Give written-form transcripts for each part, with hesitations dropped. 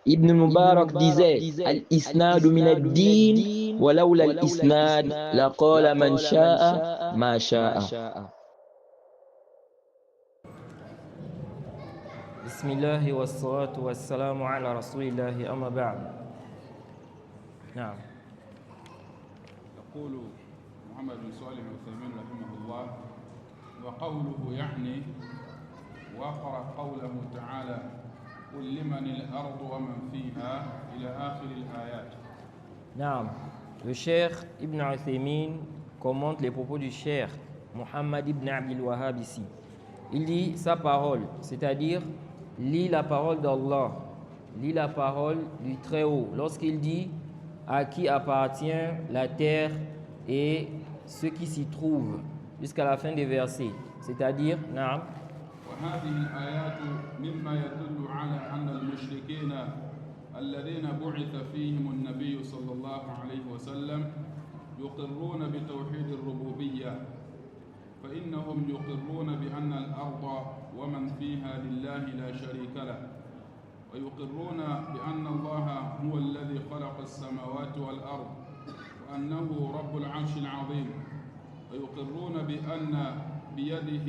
Ibn Mubarak disait Al-Isnadu min ad-din, walawla al-Isnad, laqala man sha'a ma sha'a. بسم الله والصلاة والسلام على رسول الله أما بعد. نعم. يقول محمد بن صالح العثيمين رحمه الله: وقوله يعني وقرأ قوله تعالى: قل لمن الأرض ومن فيها إلى آخر الآيات. نعم. Le Cheikh Ibn Uthaymin commente les propos du Cheikh Muhammad Ibn Abdul Wahhab ici. Il dit sa parole, c'est-à-dire lis la parole d'Allah, lis la parole du Très-Haut. Lorsqu'il dit à qui appartient la terre et ce qui s'y trouve, jusqu'à la fin des versets. C'est-à-dire, نعم. وهذه الآيات مما يدل على أن المشركين الذين بعث فيهم النبي صلى الله عليه وسلم يقرون بتوحيد الربوبية، فإنهم يقرون بأن الأرض ومن فيها لله لا شريك له، ويقرون بأن الله هو الذي خلق السماوات والأرض وأنه رب العرش العظيم، ويقرون بأن بيده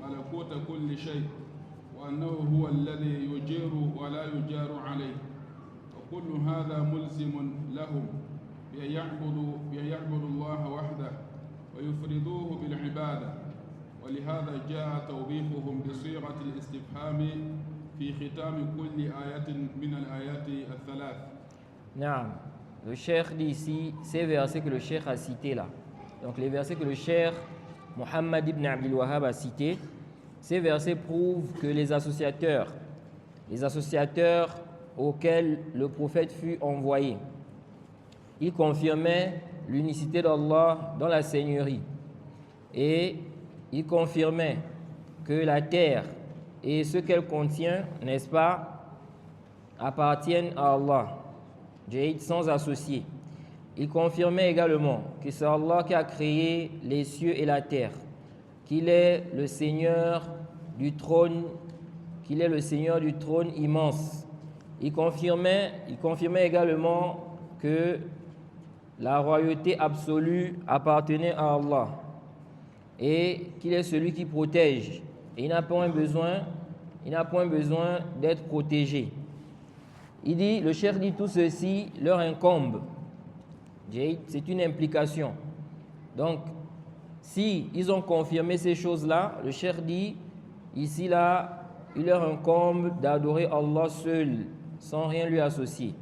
ملكوت كل شيء، وأنه هو الذي يجير ولا يجار عليه. وكل هذا ملزم لهم بأن يعبدوا الله وحده ويفردوه بالعبادة، ولهذا جاء توبيخهم بصيغة الاستفهام في ختام كل آية من الآيات الثلاث. نعم. Le Cheikh dit ici ces versets que le Cheikh a cités là. Donc les versets que le Cheikh Muhammad Ibn Abdul Wahhab a cités, ces versets prouvent que les associateurs auxquels le prophète fut envoyé, ils confirmaient l'unicité d'Allah dans la Seigneurie et ils confirmaient que la terre et ce qu'elle contient, n'est-ce pas, appartiennent à Allah, sans associé. Il confirmait également que c'est Allah qui a créé les cieux et la terre, qu'il est le Seigneur du trône, immense. Il confirmait également que la royauté absolue appartenait à Allah et qu'il est celui qui protège. Et il n'a point besoin d'être protégé. Le Cheikh dit tout ceci leur incombe. C'est une implication. Donc, si ils ont confirmé ces choses-là, le Cheikh dit, ici, là, il leur incombe d'adorer Allah seul, sans rien lui associer.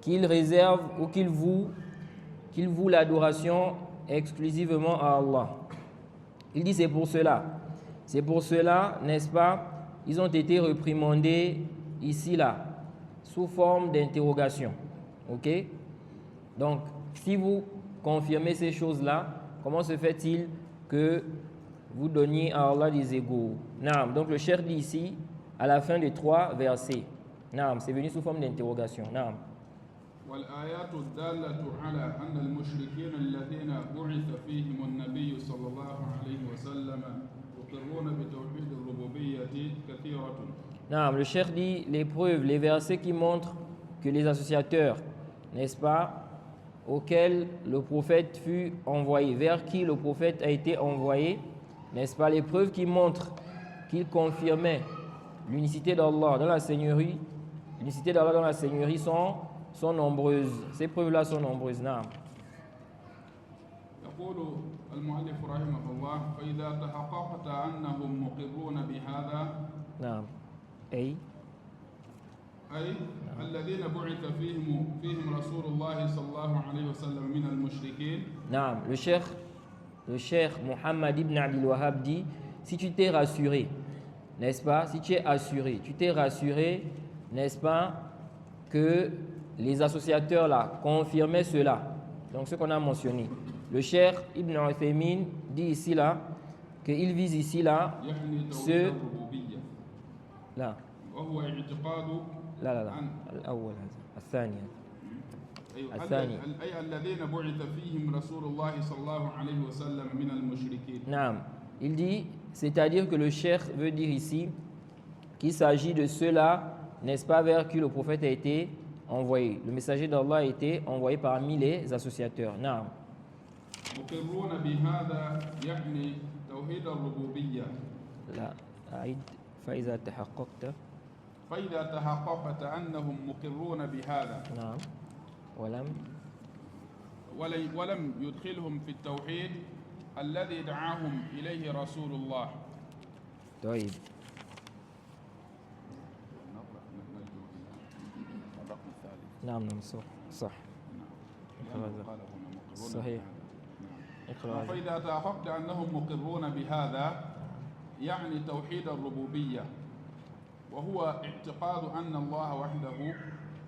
Qu'ils réservent ou qu'ils vouent l'adoration exclusivement à Allah. Il dit c'est pour cela, n'est-ce pas, ils ont été réprimandés ici, là, sous forme d'interrogation. Ok? Donc, si vous confirmez ces choses-là, comment se fait-il que vous donniez à Allah des égaux? Naam. Donc, le Cheikh dit ici, à la fin des 3 versets. Naam, c'est venu sous forme d'interrogation. Naam. والآيات الدالة على أن المشركين الذين بعث فيهم النبي صلى الله عليه وسلم يقرون بتوحيد الربوبية كثيرة. Le Cheikh dit les preuves, les versets qui montrent que les associateurs, n'est-ce pas, auxquels le prophète fut envoyé, vers qui le prophète a été envoyé, n'est-ce pas, les preuves qui montrent qu'il confirmait l'unicité d'Allah dans la Seigneurie, sont nombreuses. Ces preuves-là sont nombreuses. نعم. يقول المؤلف رحمه الله: فإذا تحققت أنهم مقرون بهذا. نعم. أي الذين بعث فيهم رسول الله صلى الله عليه وسلم من المشركين. نعم. Le Cheikh Muhammad Ibn Abdul Wahhab dit, si tu t'es rassuré, n'est-ce pas, tu t'es rassuré, n'est-ce pas, que les associateurs là confirmaient cela, donc ce qu'on a mentionné. Le Cheikh Ibn Uthaymin dit ici là qu'il vise ici là ce là. لا الأول الثاني الثاني أي الذين بعث فيهم رسول الله صلى الله عليه وسلم من المشركين. نعم. Il dit, c'est-à-dire que le cheikh veut dire ici qu'il s'agit de ceux-là n'est-ce pas, vers qui le prophète a été envoyé. Le messager d'Allah a été envoyé parmi les associateurs. Naam. مقرون بهذا يعني توحيد الربوبية. لا أعيد. فإذا تحققت. فإذا تحققت أنهم مقرون بهذا. نعم. ولم يدخلهم في التوحيد الذي دعاهم إليه رسول الله. طيب. نعم صح. صحيح. فإذا تحققت أنهم مقرون بهذا يعني توحيد الربوبية وهو اعتقاد أن الله وحده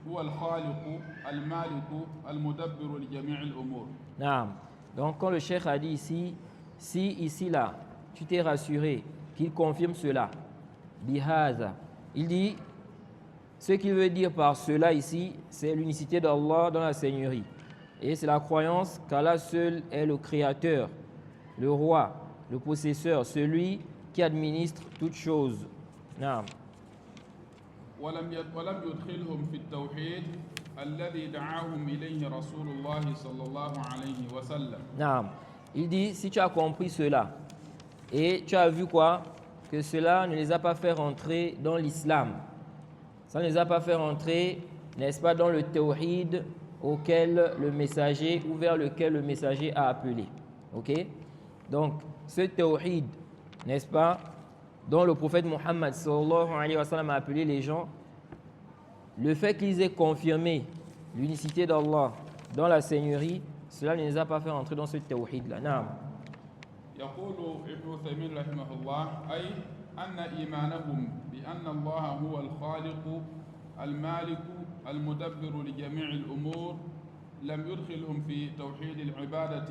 هو الخالق المالك المدبر لجميع الأمور. نعم. Donc quand le cheikh a dit ici, si ici là, tu t'es rassuré qu'il confirme cela, bihaza, il dit, ce qu'il veut dire par cela ici, c'est l'unicité d'Allah dans la Seigneurie. Et c'est la croyance qu'Allah seul est le créateur, le roi, le possesseur, celui qui administre toutes choses. Naam. ولم يدخلهم في التوحيد الذي دعاهم إليه رسول الله صلى الله عليه وسلم. Naam. Il dit, si tu as compris cela, et tu as vu quoi? Que cela ne les a pas fait rentrer dans l'islam. Ça ne les a pas fait rentrer, n'est-ce pas, dans le tawhid auquel le messager ou vers lequel le messager a appelé. Ok? Donc, ce tawhid, n'est-ce pas, dont le prophète Mohammed sallallahu alayhi wa sallam a appelé les gens, le fait qu'ils aient confirmé l'unicité d'Allah dans la Seigneurie, cela ne les a pas fait rentrer dans ce tawhid-là. Naam. يقول ابن عثيمين رحمه الله أي أن إيمانهم بأن الله هو الخالق المالك المدبر لجميع الأمور لم يدخلهم في توحيد العبادة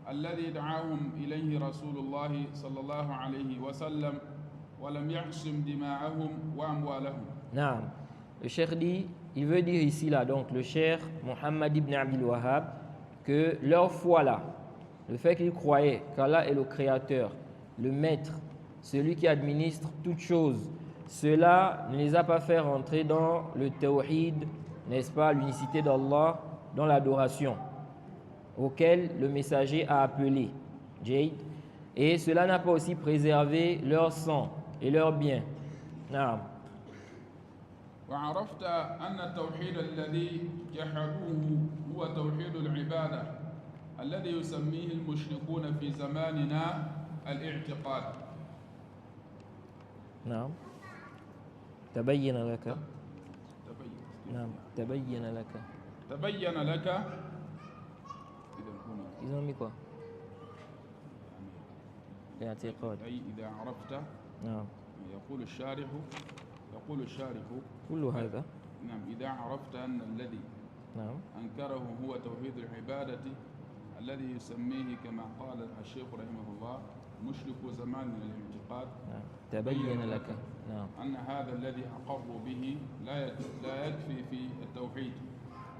الذي دعاهم إليه رسول الله صلى الله عليه وسلم ولم يعصم دماءهم وأموالهم. Naam. Le cheikh dit, il veut dire ici là, donc le cheikh Mohammed ibn Abdul Wahhab, que leur foi là, le fait qu'ils croyaient qu'Allah est le créateur, le maître, celui qui administre toutes choses, cela ne les a pas fait rentrer dans le tawhid, n'est-ce pas, l'unicité d'Allah, dans l'adoration, auquel le messager a appelé. Jade. Et cela n'a pas aussi préservé leur sang et leurs biens. Naam. وعرفت أن التوحيد الذي جحدوه هو توحيد العبادة الذي يسميه المشركون في زماننا الاعتقاد. نعم. تبين لك. نعم. تبين لك. تبين لك. Ils ont mis quoi? الاعتقاد. أي إذا عرفت. نعم. يقول الشارح كل هذا. نعم. إذا عرفت أن الذي نعم. أنكره هو توحيد العبادة الذي يسميه كما قال الشيخ رحمه الله مشرك زمان من الاعتقاد. نعم. تبين لك. نعم. أن هذا الذي أقروا به لا يكفي في التوحيد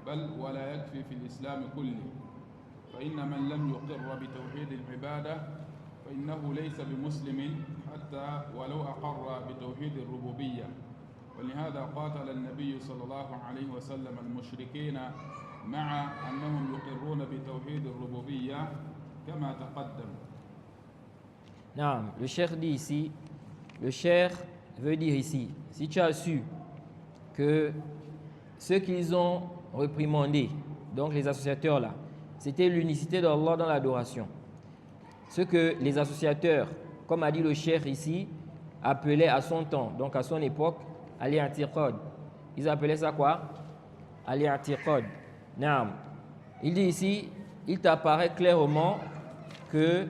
بل ولا يكفي في الإسلام كله فإن من لم يقر بتوحيد العبادة فإنه ليس بمسلم حتى ولو أقر بتوحيد الربوبية ولهذا قاتل النبي صلى الله عليه وسلم المشركين مع أنهم يقرون بتوحيد الربوبية كما تقدم. Non, le cheikh dit ici, le cheikh veut dire ici, si tu as su que ceux qu'ils ont réprimandés, donc les associateurs là, c'était l'unicité d'Allah dans l'adoration. Ce que les associateurs, comme a dit le cheikh ici, appelaient à son temps, donc à son époque, al-i'tiqad. Ils appelaient ça quoi? Al-i'tiqad. Naam. Il dit ici, il t'apparaît clairement que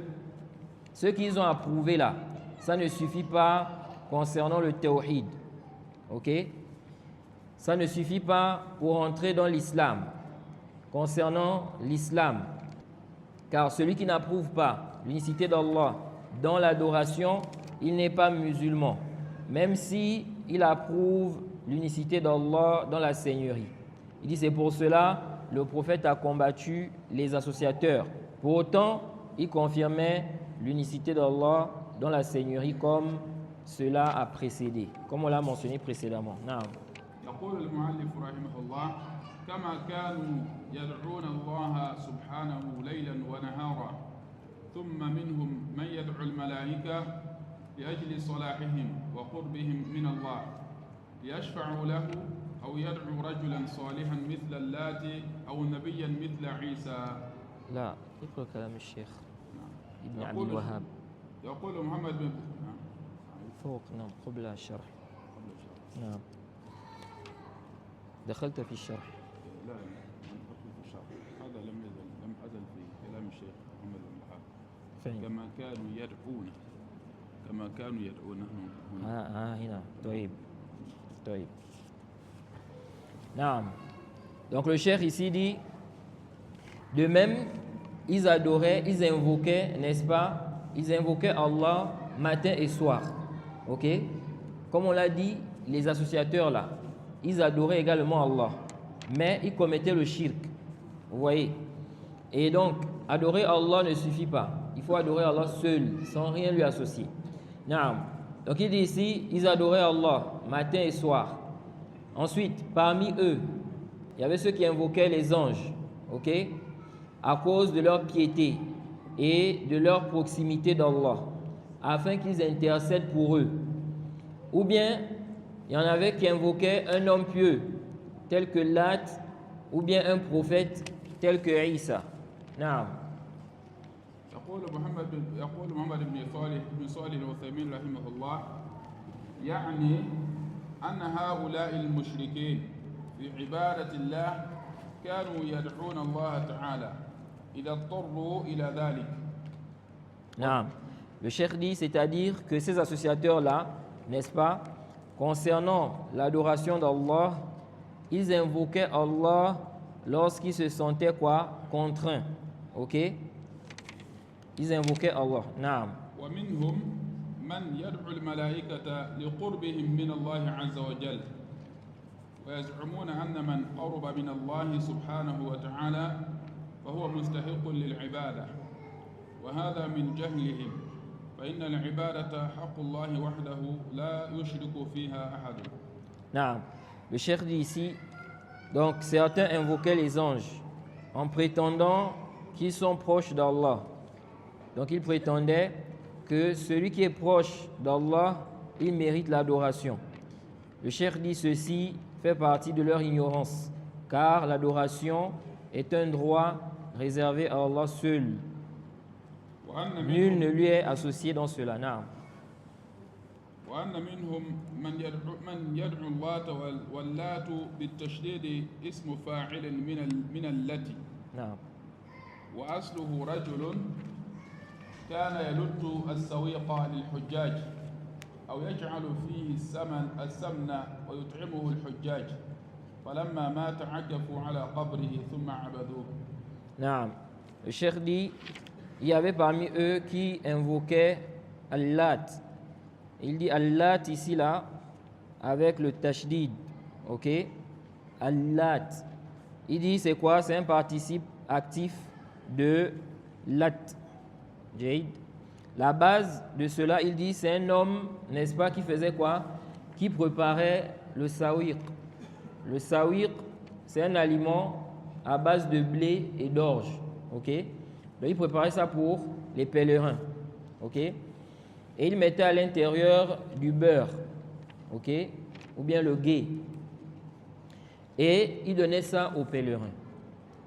ce qu'ils ont approuvé là, ça ne suffit pas concernant le tawhid. Ok? Ça ne suffit pas pour entrer dans l'islam. Concernant l'islam, car celui qui n'approuve pas l'unicité d'Allah dans l'adoration, il n'est pas musulman, même si il approuve l'unicité d'Allah dans la seigneurie. Il dit c'est pour cela le prophète a combattu les associateurs. Pour autant, il confirmait l'unicité d'Allah dans la seigneurie comme cela a précédé, comme on l'a mentionné précédemment. Non. يقول المؤلف رحمه الله كما كانوا يدعون الله سبحانه ليلا ونهارا ثم منهم من يدعو الملائكة لأجل صلاحهم وقربهم من الله ليشفعوا له أو يدعو رجلا صالحا مثل اللات أو نبيا مثل عيسى. لا اقرأ كلام الشيخ ابن عبد الوهاب. يقول محمد بن فوق نعم قبل الشرح. نعم دخلت في الشرح. لا لم أدخل في الشرح، هذا لم أزل في كلام الشيخ محمد بن الوهاب. كما كانوا يدعون هنا. هنا طيب. Non. Donc le cheikh ici dit, de même, ils adoraient, ils invoquaient, n'est-ce pas? Ils invoquaient Allah matin et soir. Ok? Comme on l'a dit, les associateurs là, ils adoraient également Allah. Mais ils commettaient le shirk. Vous voyez? Et donc, adorer Allah ne suffit pas. Il faut adorer Allah seul, sans rien lui associer. Non. Donc il dit ici, ils adoraient Allah matin et soir. Ensuite, parmi eux, il y avait ceux qui invoquaient les anges, ok, à cause de leur piété et de leur proximité d'Allah, afin qu'ils intercèdent pour eux. Ou bien, il y en avait qui invoquaient un homme pieux, tel que Lat, ou bien un prophète, tel que Isa. Naam. يقول محمد بن صالح العثيمين رحمه الله يعني أن هؤلاء المشركين في عبادة الله كانوا يدعون الله تعالى إذا اضطروا إلى ذلك. Non. Le cheikh dit, c'est-à-dire que ces associateurs-là, n'est-ce pas, concernant l'adoration d'Allah, ils invoquaient Allah lorsqu'ils se sentaient quoi? Contraints. Ok? Ils invoquaient Allah. Naam. ومنهم من يدعو الملائكة لقربهم من الله عز وجل ويزعمون أن من قرب من الله سبحانه وتعالى فهو مستحق للعبادة وهذا من جهلهم فإن العبادة حق الله وحده لا يشرك فيها أحد. Non. Le cheikh dit ici, donc certains invoquaient les anges en prétendant qu'ils sont proches d'Allah. Donc ils prétendaient que celui qui est proche d'Allah, il mérite l'adoration. Le cheikh dit ceci fait partie de leur ignorance, car l'adoration est un droit réservé à Allah seul. Nul ne lui est associé dans cela. Non. وأن منهم من يدعو اللات واللات بالتشديد اسم فاعل من التي. نعم. وأصله رجل كان يلد السويق للحجاج أو يجعل فيه السمن ويطعمه الحجاج فلما مات عكفوا على قبره ثم عبدوه. نعم. Le cheikh dit, il y avait parmi eux qui invoquaient Allat. Il dit Allat ici là avec le tashdid. Ok? Allat. Il dit c'est quoi? C'est un participe actif de lat. Jade. La base de cela, il dit, c'est un homme, n'est-ce pas, qui faisait quoi? Qui préparait le sawiq. Le sawiq, c'est un aliment à base de blé et d'orge. Ok? Donc, il préparait ça pour les pèlerins. Ok? Et il mettait à l'intérieur du beurre. Ok? Ou bien le ghee. Et il donnait ça aux pèlerins.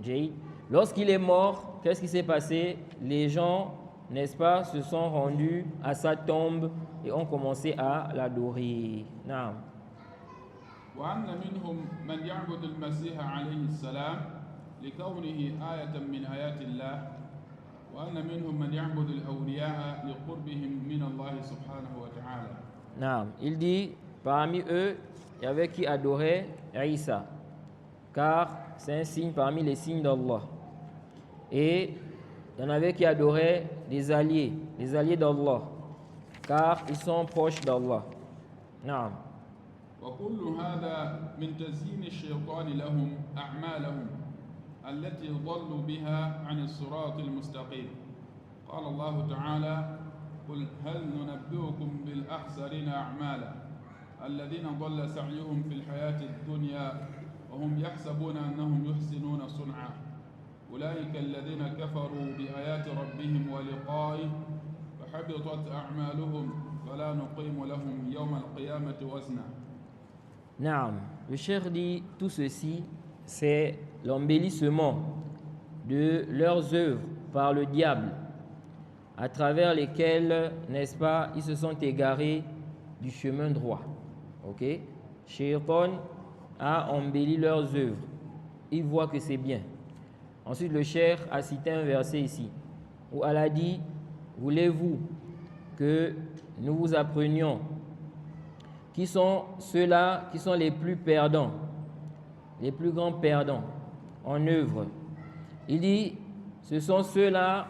Jade. Lorsqu'il est mort, qu'est-ce qui s'est passé? Les gens, n'est-ce pas, se sont rendus à sa tombe et ont commencé à l'adorer. Naam. وأن منهم من يعبد المسيح عليه السلام لكونه آية من آيات الله وأن منهم من يعبد الأولياء لقربهم من الله سبحانه وتعالى. Naam. Il dit, parmi eux, il y avait qui adorait Isa, car c'est un signe parmi les signes d'Allah. Et il y en avait qui adoraient les alliés d'Allah, car ils sont proches d'Allah. Naam. وكل هذا من تزيين الشيطان لهم أعمالهم التي ضلوا بها عن الصراط المستقيم. قال الله تعالى: قل هل ننبئكم بالأخسرين أعمالا الذين ضل سعيهم في الحياة الدنيا كفروا بآيات ربهم ولقائه فحبطت أعمالهم فلا نقيم لهم يوم القيامة وزنا. Naam. Le cheikh dit tout ceci, c'est l'embellissement de leurs œuvres par le diable, à travers lesquelles, n'est-ce pas, ils se sont égarés du chemin droit. Ok? Shaitan a embelli leurs œuvres. Ils voient que c'est bien. Ensuite, le cheikh a cité un verset ici, où Allah dit, voulez-vous que nous vous apprenions qui sont ceux-là qui sont les plus perdants, les plus grands perdants en œuvre. Il dit, ce sont ceux-là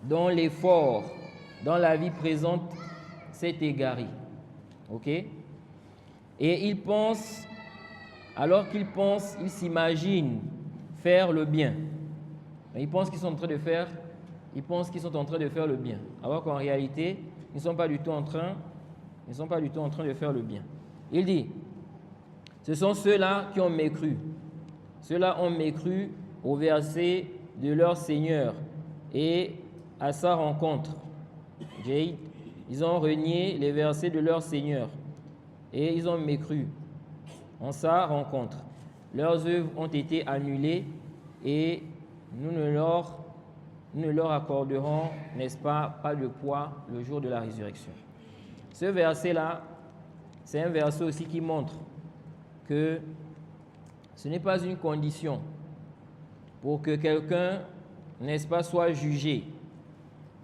dont l'effort dans la vie présente s'est égaré. Ok? Et ils pensent, alors qu'ils pensent, ils s'imaginent faire le bien. Ils pensent qu'ils sont en train de faire, le bien, alors qu'en réalité, ils ne sont pas du tout en train de faire le bien. Il dit, ce sont ceux-là qui ont mécru. Ceux-là ont mécru au verset de leur Seigneur et à sa rencontre. Ils ont renié les versets de leur Seigneur et ils ont mécru en sa rencontre. Leurs œuvres ont été annulées et nous ne leur accorderons, n'est-ce pas de poids le jour de la résurrection. Ce verset-là, c'est un verset aussi qui montre que ce n'est pas une condition pour que quelqu'un, n'est-ce pas, soit jugé.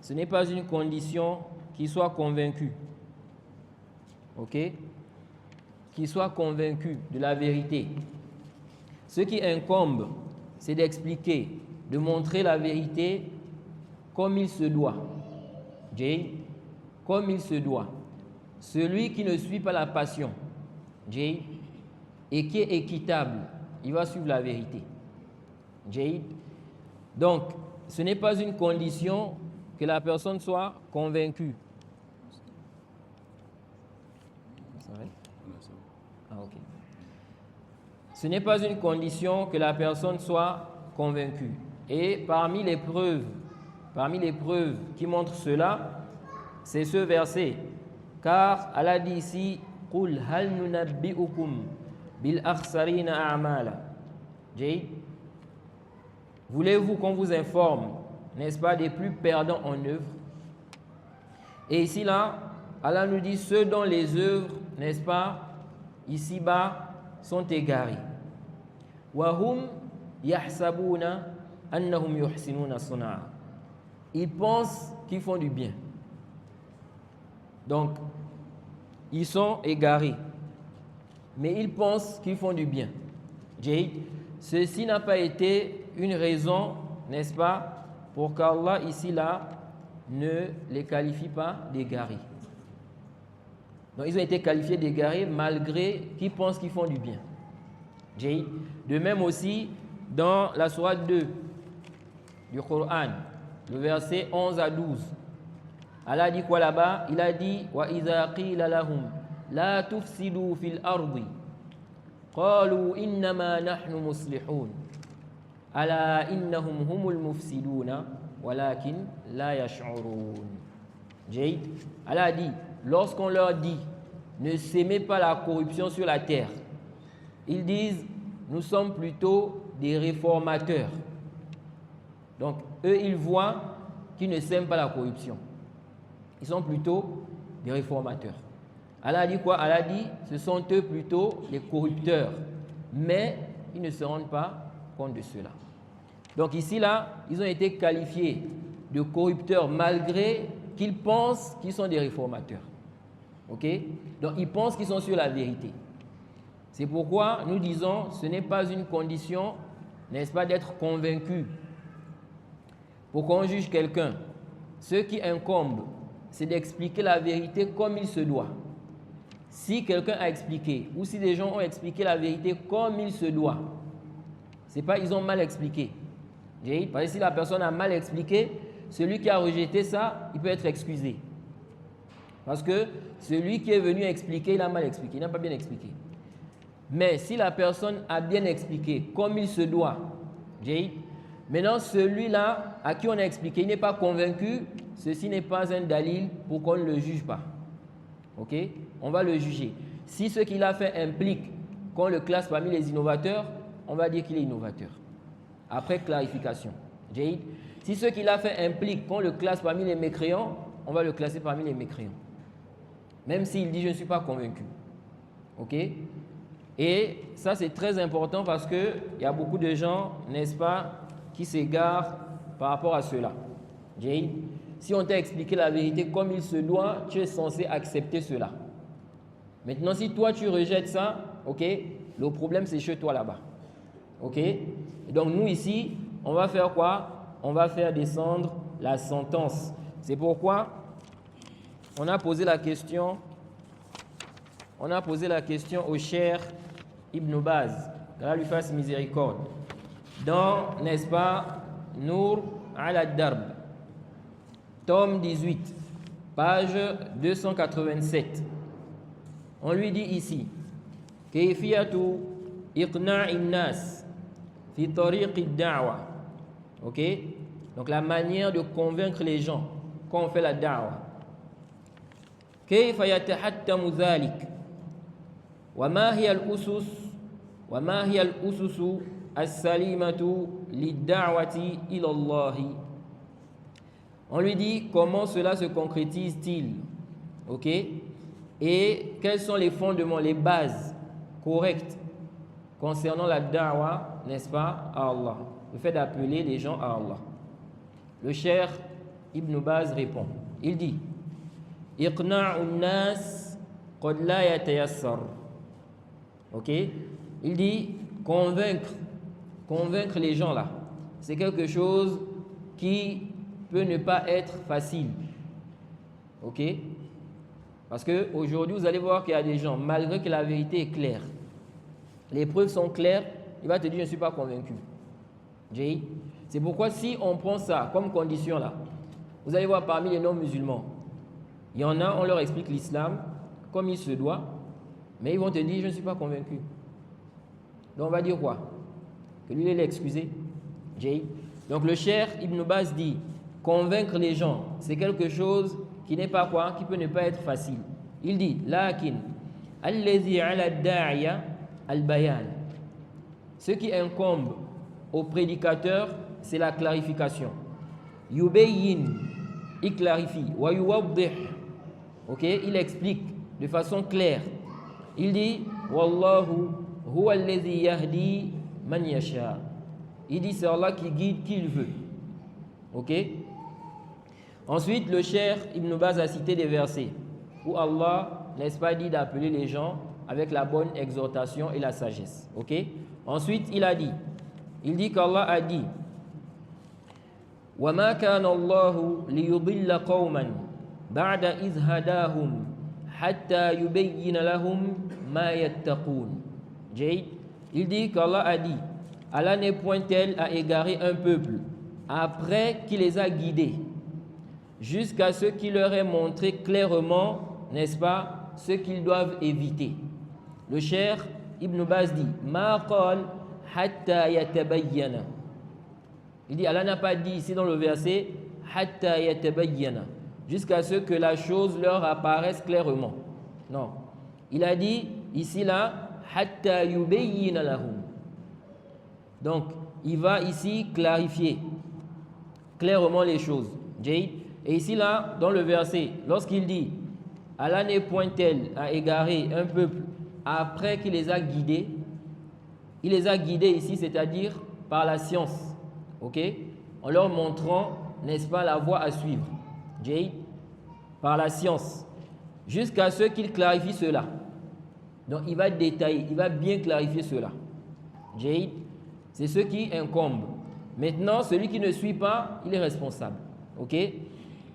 Ce n'est pas une condition qu'il soit convaincu. Ok? Qu'il soit convaincu de la vérité. Ce qui incombe, c'est d'expliquer, de montrer la vérité comme il se doit. Comme il se doit. Celui qui ne suit pas la passion et qui est équitable, il va suivre la vérité. Donc, ce n'est pas une condition que la personne soit convaincue. C'est vrai? Ah, ok. Ce n'est pas une condition que la personne soit convaincue. Et parmi les preuves qui montrent cela, c'est ce verset. Car Allah dit ici, قُلْ هَلْ نُنَبِّئُكُمْ بِالْأَخْسَرِينَ أَعْمَالًا. Voulez-vous qu'on vous informe, n'est-ce pas, des plus perdants en œuvre? Et ici, là, Allah nous dit ceux dont les œuvres, n'est-ce pas, ici-bas, sont égarées. وَهُمْ يَحْسَبُونَ أَنَّهُمْ يُحْسِنُونَ صُنْعًا. Ils pensent qu'ils font du bien. Donc, ils sont égarés. Mais ils pensent qu'ils font du bien. Ceci n'a pas été une raison, n'est-ce pas, pour qu'Allah, ici, là, ne les qualifie pas d'égarés. Donc, ils ont été qualifiés d'égarés malgré qu'ils pensent qu'ils font du bien. De même aussi, dans la sourate 2 du Coran, le verset 11 à 12, Allah dit quoi là-bas? Il a dit وَإِذَا قِيلَ لَهُمْ لَا تُفْسِدُوا فِي الْأَرْضِ قَالُوا إِنَّمَا نَحْنُ مُصْلِحُونَ أَلَا إِنَّهُمْ هُمُ الْمُفْسِدُونَ وَلَكِنْ لَا يَشْعُرُونَ. Allah dit, lorsqu'on leur dit ne s'aimez pas la corruption sur la terre, ils disent nous sommes plutôt des réformateurs. Donc eux ils voient qu'ils ne s'aiment pas la corruption. Ils sont plutôt des réformateurs. Allah dit quoi? Allah dit ce sont eux plutôt les corrupteurs. Mais ils ne se rendent pas compte de cela. Donc ici là, ils ont été qualifiés de corrupteurs malgré qu'ils pensent qu'ils sont des réformateurs. Ok? Donc ils pensent qu'ils sont sur la vérité. C'est pourquoi nous disons ce n'est pas une condition, n'est-ce pas, d'être convaincu pour qu'on juge quelqu'un. Ce qui incombe, c'est d'expliquer la vérité comme il se doit. Si quelqu'un a expliqué, ou si des gens ont expliqué la vérité comme il se doit, c'est pas ils ont mal expliqué. Parce que si la personne a mal expliqué, celui qui a rejeté ça, il peut être excusé. Parce que celui qui est venu expliquer, il a mal expliqué, il n'a pas bien expliqué. Mais si la personne a bien expliqué comme il se doit, Maintenant, celui-là à qui on a expliqué, il n'est pas convaincu, ceci n'est pas un dalil pour qu'on ne le juge pas. Ok? On va le juger. Si ce qu'il a fait implique qu'on le classe parmi les innovateurs, on va dire qu'il est innovateur. Après clarification. Jahid. Si ce qu'il a fait implique qu'on le classe parmi les mécréants, on va le classer parmi les mécréants. Même s'il dit je ne suis pas convaincu. Ok? Et ça c'est très important parce qu'il y a beaucoup de gens, n'est-ce pas, qui s'égarent par rapport à cela. Jahid. Si on t'a expliqué la vérité comme il se doit, tu es censé accepter cela. Maintenant, si toi tu rejettes ça, ok, le problème c'est chez toi là-bas. Ok? Et donc nous ici, on va faire quoi? On va faire descendre la sentence. C'est pourquoi on a posé la question au cher Ibn Baz, qu'Allah lui fasse miséricorde. Dans, n'est-ce pas, Nour al-Darb, tome 18, page 287. On lui dit ici, Kayfiyatu iqna'in nas fi tariqi da'wa. Ok? Donc la manière de convaincre les gens quand on fait la da'wa. Kayfa yatahattamu dhalik? Wa ma hiya al-usus as-salimatu lid-da'wati ila Allah? On lui dit comment cela se concrétise-t-il? Ok? Et quels sont les fondements, les bases correctes concernant la da'wa, n'est-ce pas, à Allah? Le fait d'appeler les gens à Allah. Le cher Ibn Baz répond. Il dit Iqna'un nas qad la yatayassar. Ok? Il dit convaincre les gens là. C'est quelque chose qui peut ne pas être facile. Ok? Parce qu'aujourd'hui, vous allez voir qu'il y a des gens, malgré que la vérité est claire, les preuves sont claires, il va te dire je ne suis pas convaincu. C'est pourquoi si on prend ça comme condition là, vous allez voir parmi les non-musulmans, il y en a, on leur explique l'islam comme il se doit, mais ils vont te dire je ne suis pas convaincu. Donc on va dire quoi? Que lui il est excusé. Donc le cher Ibn Baz dit convaincre les gens, c'est quelque chose qui n'est pas quoi, qui peut ne pas être facile. Il dit lakin allazi ala da'iya al-bayan. Ce qui incombe au prédicateur, c'est la clarification. Yubayyin, il clarifie. Wa yuwaddih, ok, il explique de façon claire. Il dit wallahu huwa allazi yahdi man yasha. Il dit c'est Allah qui guide qui il veut. Ok? Ensuite, le cher Ibn Baz a cité des versets où Allah, n'est-ce pas, dit d'appeler les gens avec la bonne exhortation et la sagesse. Ok? Ensuite, il dit qu'Allah a dit وَمَا كَانَ اللَّهُ لِيُضِلَّ قَوْمًا بَعْدَ إِذْ هَدَاهُمْ حَتَّى يُبَيِّنَ لَهُمْ مَا يَتَّقُونَ. Il dit qu'Allah a dit Allah n'est point tel à égarer un peuple après qu'il les a guidés jusqu'à ce qu'il leur ait montré clairement, n'est-ce pas, ce qu'ils doivent éviter. Le cher Ibn Baz dit Ma qal hatta yatabayyana. Il dit Allah n'a pas dit ici dans le verset hatta yatabayyana, jusqu'à ce que la chose leur apparaisse clairement. Non. Il a dit ici là hatta yubayyina lahum. Donc il va ici clarifier clairement les choses. Et ici là dans le verset, lorsqu'il dit Allah n'est point tel à égarer un peuple après qu'il les a guidés, il les a guidés ici, c'est-à-dire par la science, ok, en leur montrant, n'est-ce pas, la voie à suivre, par la science, jusqu'à ce qu'il clarifie cela. Donc il va détailler, il va bien clarifier cela. C'est ce qui incombe. Maintenant, celui qui ne suit pas, il est responsable, ok.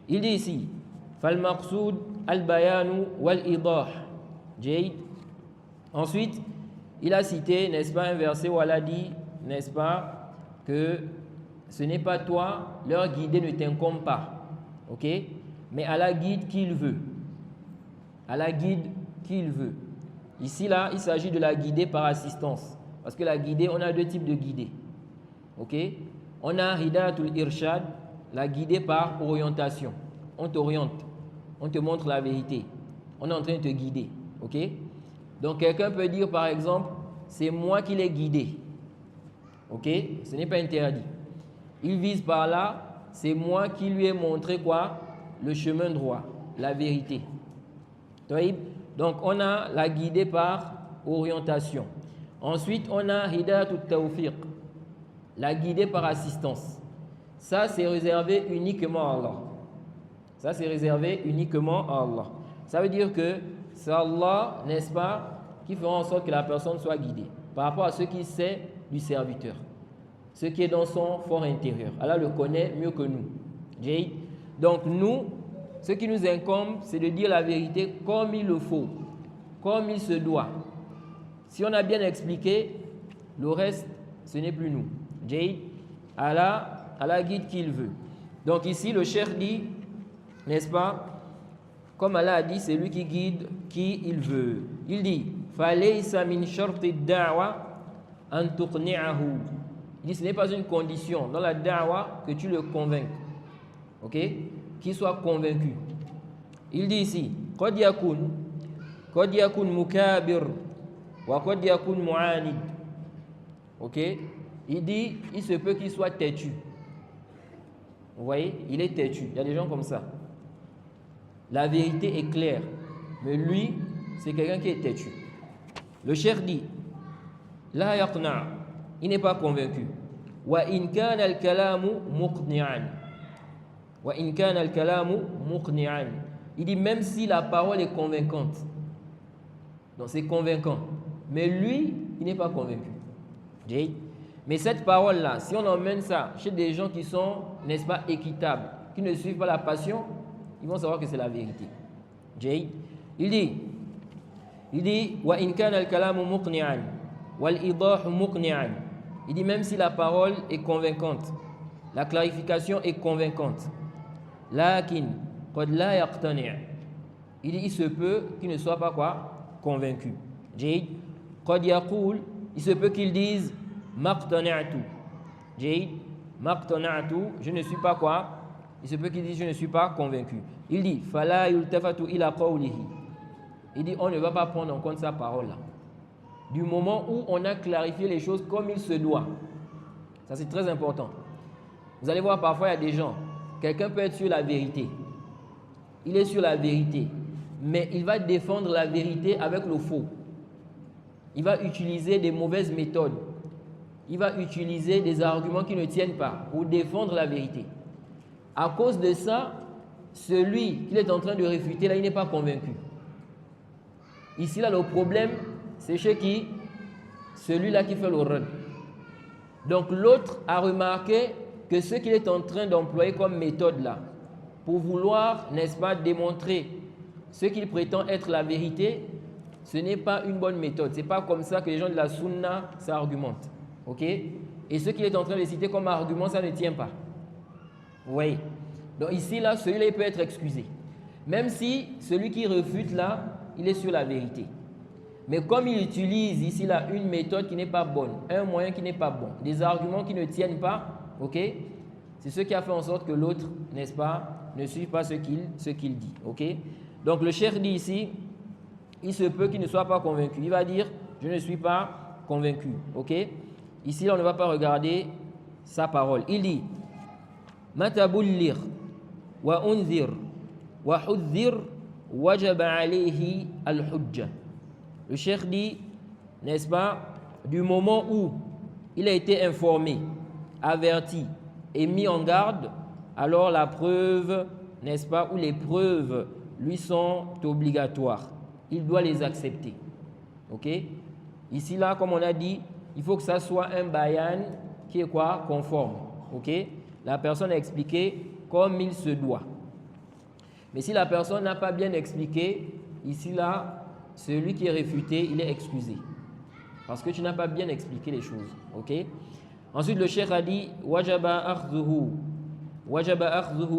Il dit ici fal maqsoud al bayanu wal idah. Ensuite, il a cité, n'est-ce pas, un verset où Allah dit, n'est-ce pas, que ce n'est pas toi, leur guider ne t'incombe pas. Ok? Mais Allah guide qui il veut. Allah guide qui il veut. Ici, là, il s'agit de la guider par assistance. Parce que la guider, on a deux types de guider. Ok? On a hidayatul irshad, la guider par orientation. On t'oriente, on te montre la vérité. On est en train de te guider. Ok? Donc quelqu'un peut dire par exemple, c'est moi qui l'ai guidé. Ok? Ce n'est pas interdit. Il vise par là, c'est moi qui lui ai montré quoi? Le chemin droit, la vérité. Donc on a la guidée par orientation. Ensuite, on a hidayatul tawfiq, la guidée par assistance. Ça, c'est réservé uniquement à Allah. Ça, c'est réservé uniquement à Allah. Ça veut dire que c'est Allah, n'est-ce pas, qui fera en sorte que la personne soit guidée par rapport à ce qu'il sait du serviteur, ce qui est dans son fort intérieur. Allah le connaît mieux que nous. Donc nous, ce qui nous incombe, c'est de dire la vérité comme il le faut, comme il se doit. Si on a bien expliqué, le reste, ce n'est plus nous. Allah guide qui il veut. Donc ici, le cheikh dit, n'est-ce pas, comme Allah a dit, c'est lui qui guide qui il veut. Il dit, فَلَيْسَ مِنْ شَرْطِ الدَّعْوَةِ أَن تُقْنِعَهُ. Il dit, ce n'est pas une condition dans la da'wa que tu le convainques. Ok? Qu'il soit convaincu. Il dit ici, قَدْ يَكُنْ مُكَابِرٌ وَقَدْ يَكُنْ مُعَانِدٌ. Ok? Il dit, il se peut qu'il soit têtu. Vous voyez, il est têtu. Il y a des gens comme ça. La vérité est claire, mais lui, c'est quelqu'un qui est têtu. Le cheikh dit, la yaqna', il n'est pas convaincu. Wa in kana al-kalamu muqni'an. Wa in kana al-kalamu muqni'an. Il dit même si la parole est convaincante. Donc c'est convaincant, mais lui, il n'est pas convaincu. Mais cette parole-là, si on emmène ça chez des gens qui sont, n'est-ce pas, équitables, qui ne suivent pas la passion, ils vont savoir que c'est la vérité. Il dit wa in kana al-kalamu muqni'an wal idah muqni'an. Il dit même si la parole est convaincante, la clarification est convaincante, lakin qad la yaqtani'. Il dit il se peut qu'il ne soit pas quoi? Convaincu. Qad yaqul, il se peut qu'il dise maqtana'tu. Maqtana'tu, je ne suis pas quoi? Il se peut qu'il dise je ne suis pas convaincu. Il dit fala yultafatu ila qawlihi. Il dit on ne va pas prendre en compte sa parole là. Du moment où on a clarifié les choses comme il se doit. Ça c'est très important. Vous allez voir parfois il y a des gens, quelqu'un peut être sur la vérité. Il est sur la vérité, mais il va défendre la vérité avec le faux. Il va utiliser des mauvaises méthodes. Il va utiliser des arguments qui ne tiennent pas pour défendre la vérité. À cause de ça, celui qu'il est en train de réfuter, là, il n'est pas convaincu. Ici, là, le problème, c'est chez qui? Celui-là qui fait le run. Donc, l'autre a remarqué que ce qu'il est en train d'employer comme méthode, là, pour vouloir, n'est-ce pas, démontrer ce qu'il prétend être la vérité, ce n'est pas une bonne méthode. Ce n'est pas comme ça que les gens de la sunna s'argumentent. Ok? Et ce qu'il est en train de citer comme argument, ça ne tient pas. Vous voyez? Donc ici, là, celui-là, il peut être excusé. Même si celui qui refute, là, il est sur la vérité. Mais comme il utilise ici, là, une méthode qui n'est pas bonne, un moyen qui n'est pas bon, des arguments qui ne tiennent pas, ok? C'est ce qui a fait en sorte que l'autre, n'est-ce pas, ne suive pas ce qu'il dit, ok? Donc le cheikh dit ici, il se peut qu'il ne soit pas convaincu. Il va dire, je ne suis pas convaincu, ok? Ici, là, on ne va pas regarder sa parole. Il dit, Mata bullir wa unzir wa hudzir wajaba alayhi al-hujja. Le cheikh dit, n'est-ce pas, du moment où il a été informé, averti et mis en garde, alors la preuve, n'est-ce pas, ou les preuves lui sont obligatoires. Il doit les accepter. Ok? Ici, là, comme on a dit, il faut que ça soit un bayan qui est quoi? Conforme. Ok? La personne a expliqué comme il se doit. Mais si la personne n'a pas bien expliqué, ici, là, celui qui est réfuté, il est excusé. Parce que tu n'as pas bien expliqué les choses. Ok? Ensuite, le cheikh a dit wajaba akhdhuhu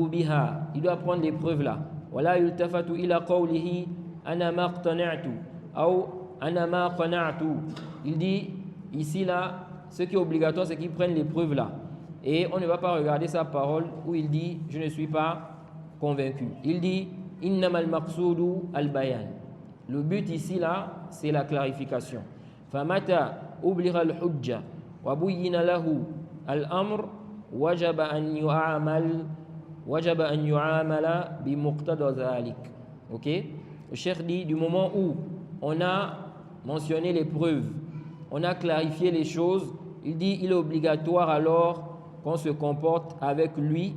biha. Il doit prendre les preuves là. Wala yultafatu ila qawlihi ana ma qtana'tu ou ana ma qana'tu. Il dit ici là, ce qui est obligatoire, c'est qu'ils prennent les preuves là. et on ne va pas regarder sa parole où il dit « je ne suis pas convaincu ». Il dit « innamal maqsudu al-bayan ». Le but ici là, c'est la clarification. « Famata ubliga al-hujja wa buyyina lahu al-amr wajaba an yu'amala bi muqtada dhalik ». Ok? Le cheikh dit du moment où on a mentionné les preuves, on a clarifié les choses, il dit il est obligatoire alors qu'on se comporte avec lui,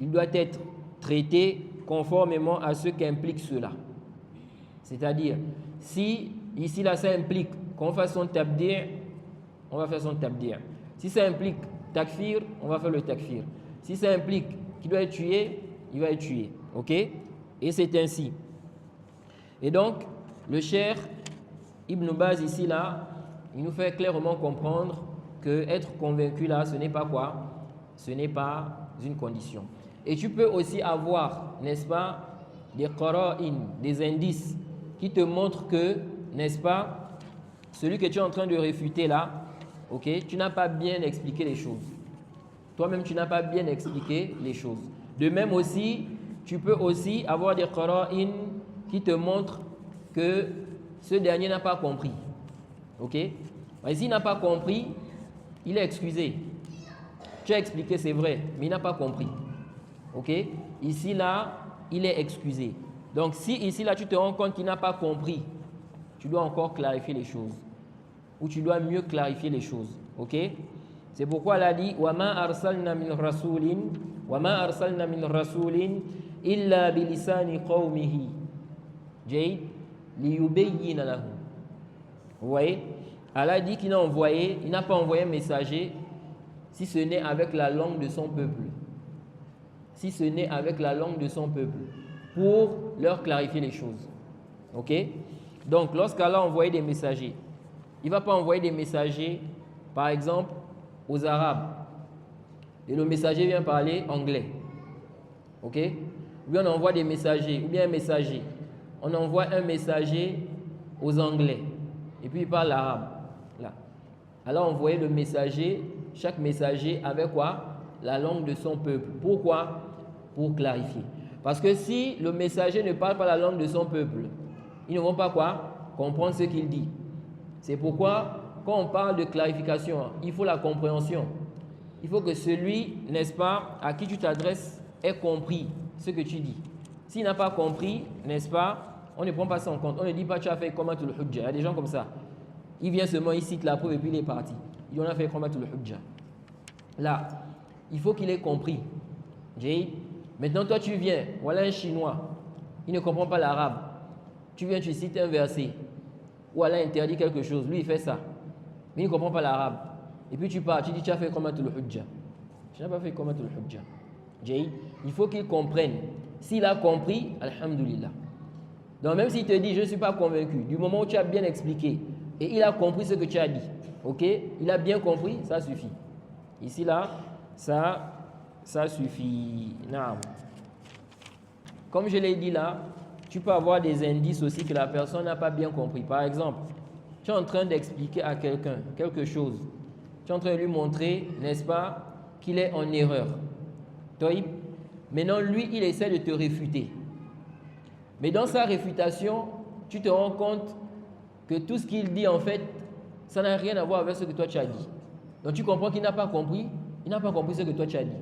il doit être traité conformément à ce qu'implique cela. C'est-à-dire, si ici là ça implique qu'on fasse son tabdir, on va faire son tabdir. Si ça implique takfir, on va faire le takfir. Si ça implique qu'il doit être tué, il va être tué. Ok? Et c'est ainsi. Et donc, le cheikh Ibn Baz ici là, il nous fait clairement comprendre que être convaincu là, ce n'est pas quoi? Ce n'est pas une condition. Et tu peux aussi avoir, n'est-ce pas, des qara'in, des indices qui te montrent que, n'est-ce pas, celui que tu es en train de réfuter là, ok, tu n'as pas bien expliqué les choses. Toi-même, tu n'as pas bien expliqué les choses. De même aussi, tu peux aussi avoir des qara'in qui te montrent que ce dernier n'a pas compris. Ok? Mais s'il n'a pas compris, il est excusé. Tu as expliqué, c'est vrai, mais il n'a pas compris. Ok? Ici, là, il est excusé. Donc, si ici, là, tu te rends compte qu'il n'a pas compris, tu dois encore clarifier les choses. Ou tu dois mieux clarifier les choses. Ok? C'est pourquoi elle a dit وَمَا أَرْسَلْنَا مِنْ رَسُولٍ إِلَّا بِلِسَانِ قَوْمِهِ جَيْدٍ لِيُبَيِّنَ لَهُمْ. Vous voyez? Allah dit qu'il n'a pas envoyé un messager si ce n'est avec la langue de son peuple. Si ce n'est avec la langue de son peuple. Pour leur clarifier les choses. Ok? Donc, lorsqu'Allah a envoyé des messagers, il ne va pas envoyer des messagers, par exemple, aux Arabes. Et le messager vient parler anglais. Ok? Ou bien on envoie des messagers, ou bien un messager. On envoie un messager aux Anglais. Et puis il parle arabe. Là. Alors on envoyait le messager, chaque messager avec quoi? La langue de son peuple. Pourquoi? Pour clarifier. Parce que si le messager ne parle pas la langue de son peuple, ils ne vont pas quoi? Comprendre ce qu'il dit. C'est pourquoi, quand on parle de clarification, il faut la compréhension. Il faut que celui, n'est-ce pas, à qui tu t'adresses ait compris ce que tu dis. S'il n'a pas compris, n'est-ce pas, on ne prend pas ça en compte. On ne dit pas tu as fait Qamatul Hujja. Il y a des gens comme ça. Il vient seulement, il cite la preuve et puis il est parti. Il en a fait Qamatul Hujja. Là, il faut qu'il ait compris. Maintenant, toi, tu viens, voilà un Chinois. Il ne comprend pas l'arabe. Tu viens, tu cites un verset. Ou Allah interdit quelque chose. Lui, il fait ça. Mais il ne comprend pas l'arabe. Et puis tu pars, tu dis tu as fait Qamatul Hujja. Tu n'as pas fait Qamatul Hujja. Il faut qu'il comprenne. S'il a compris, alhamdulillah. Donc même s'il te dit je ne suis pas convaincu, du moment où tu as bien expliqué et il a compris ce que tu as dit, ok, il a bien compris, ça suffit. Ici là, ça suffit. Non. Comme je l'ai dit là, tu peux avoir des indices aussi que la personne n'a pas bien compris. Par exemple, tu es en train d'expliquer à quelqu'un quelque chose. Tu es en train de lui montrer, n'est-ce pas, qu'il est en erreur. Maintenant, lui, il essaie de te réfuter. Mais dans sa réfutation, tu te rends compte que tout ce qu'il dit, en fait, ça n'a rien à voir avec ce que toi tu as dit. Donc tu comprends qu'il n'a pas compris. Il n'a pas compris ce que toi tu as dit.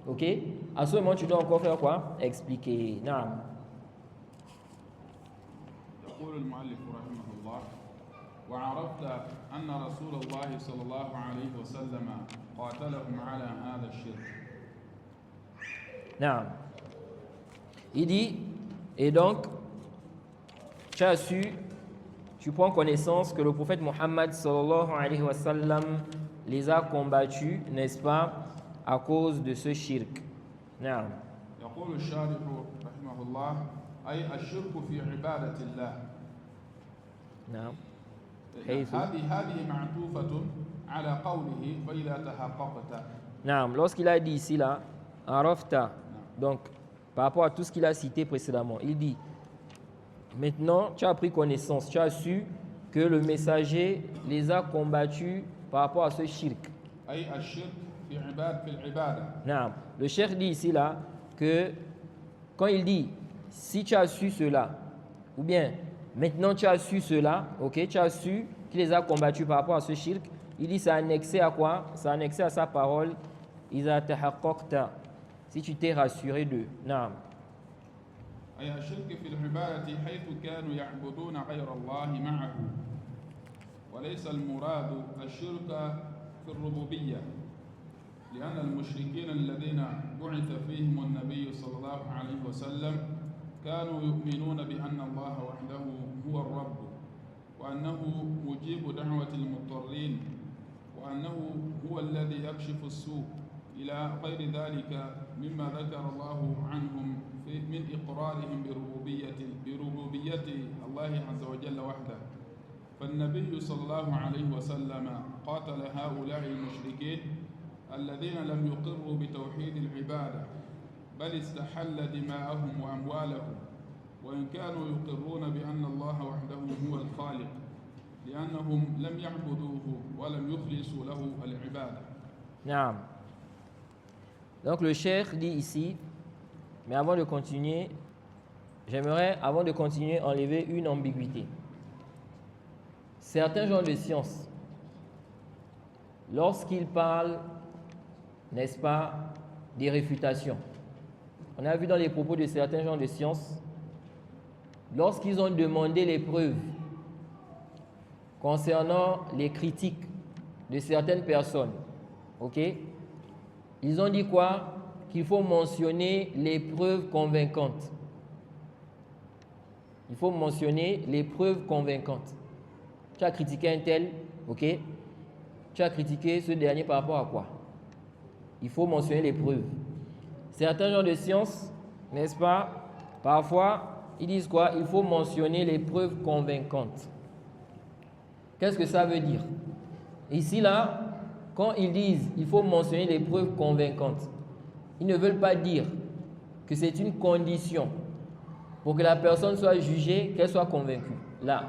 Ok? À ce moment, tu dois encore faire quoi? Expliquer. Non. يقول المؤلف رحمه الله وعرفت أن رسول الله صلى الله عليه وسلم قاتلهم على هذا الشرك. Non. Il dit, et donc, tu as su, tu prends connaissance que le prophète Mohammed sallallahu alayhi wa sallam les a combattus, n'est-ce pas, à cause de ce shirk. Non. يقول الشارح رحمه الله أي الشرك في عبادة الله. نعم. هذه معطوفة على قوله فإذا تحققت. نعم. Lorsqu'il a dit ici là, arafta, donc par rapport à tout ce qu'il a cité précédemment, il dit maintenant tu as pris connaissance, tu as su que le messager les a combattus par rapport à ce shirk. أي الشرك في العبادة. Non. Le cheikh dit ici là que quand il dit si tu as su cela, ou bien maintenant tu as su cela, ok, tu as su qu'il les a combattus par rapport à ce shirk, il dit c'est annexé à quoi? C'est annexé à sa parole إذا تحققت, si tu t'es rassuré d'eux. Non. أي الشرك في العبادة حيث كانوا يعبدون غير الله معه، وليس المراد الشرك في الربوبية، لأن المشركين الذين بعث فيهم النبي صلى الله عليه وسلم كانوا يؤمنون بأن الله وحده هو الرب، وأنه مجيب دعوة المضطرين، وأنه هو الذي يكشف السوء إلى غير ذلك مما ذكر الله عنهم من إقرارهم بربوبية الله عز وجل وحده. فالنبي صلى الله عليه وسلم قاتل هؤلاء المشركين الذين لم يقروا بتوحيد العبادة، بل استحل دماءهم وأموالهم، وإن كانوا يقرون بأن الله وحده هو الخالق، لأنهم لم يعبدوه ولم يخلصوا له العبادة. نعم. Donc le cheikh dit ici, mais avant de continuer, j'aimerais, avant de continuer, enlever une ambiguïté. Certains gens de science, lorsqu'ils parlent, n'est-ce pas, des réfutations, on a vu dans les propos de certains gens de science, lorsqu'ils ont demandé les preuves concernant les critiques de certaines personnes, ok, ils ont dit quoi? Qu'il faut mentionner les preuves convaincantes. Il faut mentionner les preuves convaincantes. Tu as critiqué un tel, ok? Tu as critiqué ce dernier par rapport à quoi? Il faut mentionner les preuves. Certains gens de science, n'est-ce pas? Parfois, ils disent quoi? Il faut mentionner les preuves convaincantes. Qu'est-ce que ça veut dire? Ici, là, quand ils disent il faut mentionner les preuves convaincantes, ils ne veulent pas dire que c'est une condition pour que la personne soit jugée, qu'elle soit convaincue. Là,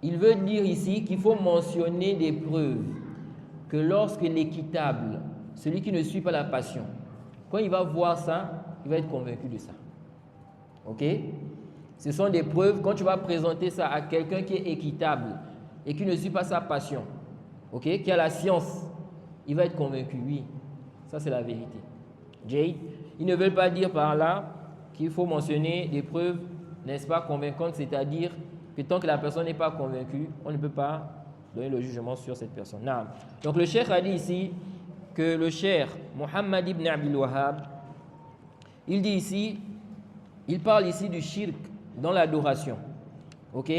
il veut dire ici qu'il faut mentionner des preuves que lorsque l'équitable, celui qui ne suit pas la passion, quand il va voir ça, il va être convaincu de ça. Ok? Ce sont des preuves, quand tu vas présenter ça à quelqu'un qui est équitable et qui ne suit pas sa passion, ok, qui a la science, il va être convaincu, oui, ça c'est la vérité. Jade, ils ne veulent pas dire par là qu'il faut mentionner des preuves, n'est-ce pas, convaincantes, c'est-à-dire que tant que la personne n'est pas convaincue, on ne peut pas donner le jugement sur cette personne. Non. Donc le cheikh a dit ici que le cheikh Muhammad ibn Abdul Wahhab, il dit ici, il parle ici du shirk dans l'adoration. Ok?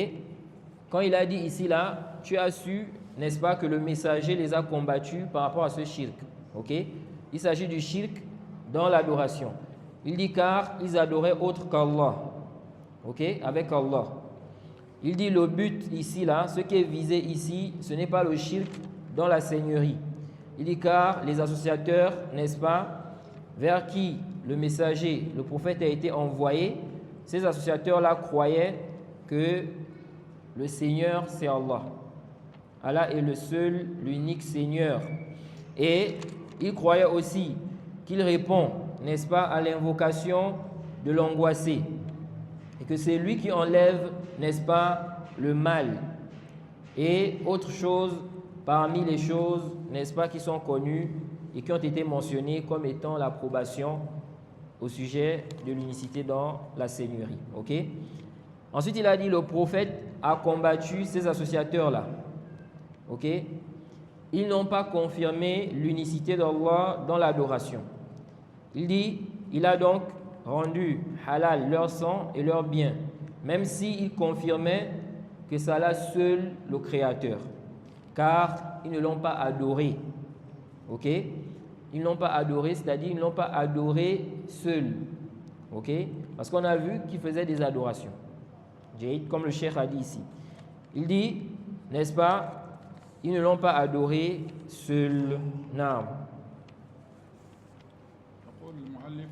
Quand il a dit ici là, tu as su, n'est-ce pas, que le messager les a combattus par rapport à ce shirk. Ok? Il s'agit du shirk dans l'adoration. Il dit car ils adoraient autre qu'Allah. Ok? Avec Allah. Il dit le but ici là, ce qui est visé ici, ce n'est pas le shirk dans la seigneurie. Il dit car les associateurs, n'est-ce pas, vers qui le messager, le prophète a été envoyé, ces associateurs-là croyaient que le Seigneur c'est Allah. Allah est le seul, l'unique Seigneur. Et il croyait aussi qu'il répond, n'est-ce pas, à l'invocation de l'angoissé. Et que c'est lui qui enlève, n'est-ce pas, le mal. Et autre chose, parmi les choses, n'est-ce pas, qui sont connues et qui ont été mentionnées comme étant l'approbation au sujet de l'unicité dans la seigneurie. Ok? Ensuite, il a dit le prophète a combattu ces associateurs-là. Ok? Ils n'ont pas confirmé l'unicité d'Allah dans l'adoration. Il dit, il a donc rendu halal leur sang et leurs biens, même s'ils confirmaient que c'est Allah seul le Créateur, car ils ne l'ont pas adoré. Ok? Ils ne l'ont pas adoré, c'est-à-dire ils ne l'ont pas adoré seul. Ok? Parce qu'on a vu qu'ils faisaient des adorations. Comme le cheikh a dit ici. Il dit, n'est-ce pas, ils ne l'ont pas adoré seul. Non. يقول المؤلف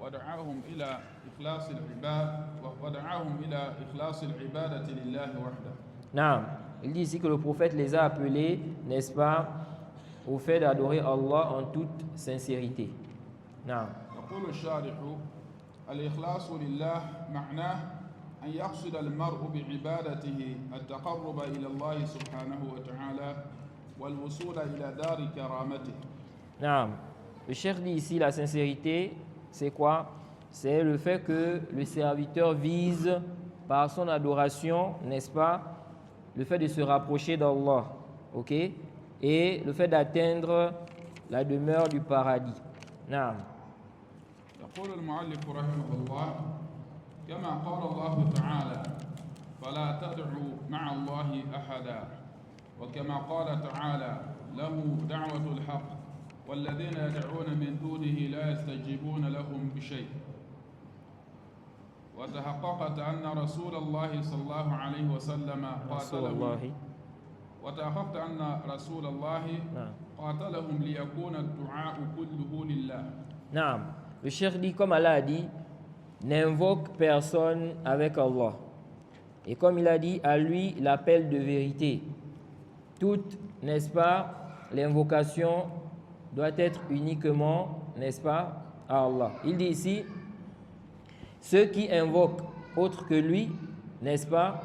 ودعاهم إلى إخلاص العبادة ودعاهم إلى إخلاص العبادة لله وحده. Non. Il dit ici que le prophète les a appelés, n'est-ce pas, au fait d'adorer Allah en toute sincérité. نعم. يقول الشارح الإخلاص لله معناه أن يقصد المرء بعبادته التقرب إلى الله سبحانه وتعالى والوصول إلى دار كرامته. نعم. Le cheikh dit ici la sincérité, c'est quoi? C'est le fait que le serviteur vise par son adoration, n'est-ce pas, le fait de se rapprocher d'Allah, ok, et le fait d'atteindre la demeure du paradis. نعم. يقول المؤلف رحمه الله كما قال الله تعالى فلا تدعوا مع الله أحدا وكما قال تعالى له دعوة الحق والذين يدعون من دونه لا يستجيبون لهم بشيء وتحققت أن رسول الله صلى الله عليه وسلم قاتلهم وتحققت أن رسول الله قاتلهم ليكون الدعاء كله لله. نعم. Le cheikh dit, comme Allah a dit, n'invoque personne avec Allah. Et comme il a dit, à lui l'appel de vérité. Toute, n'est-ce pas, l'invocation doit être uniquement, n'est-ce pas, à Allah. Il dit ici, ceux qui invoquent autre que lui, n'est-ce pas,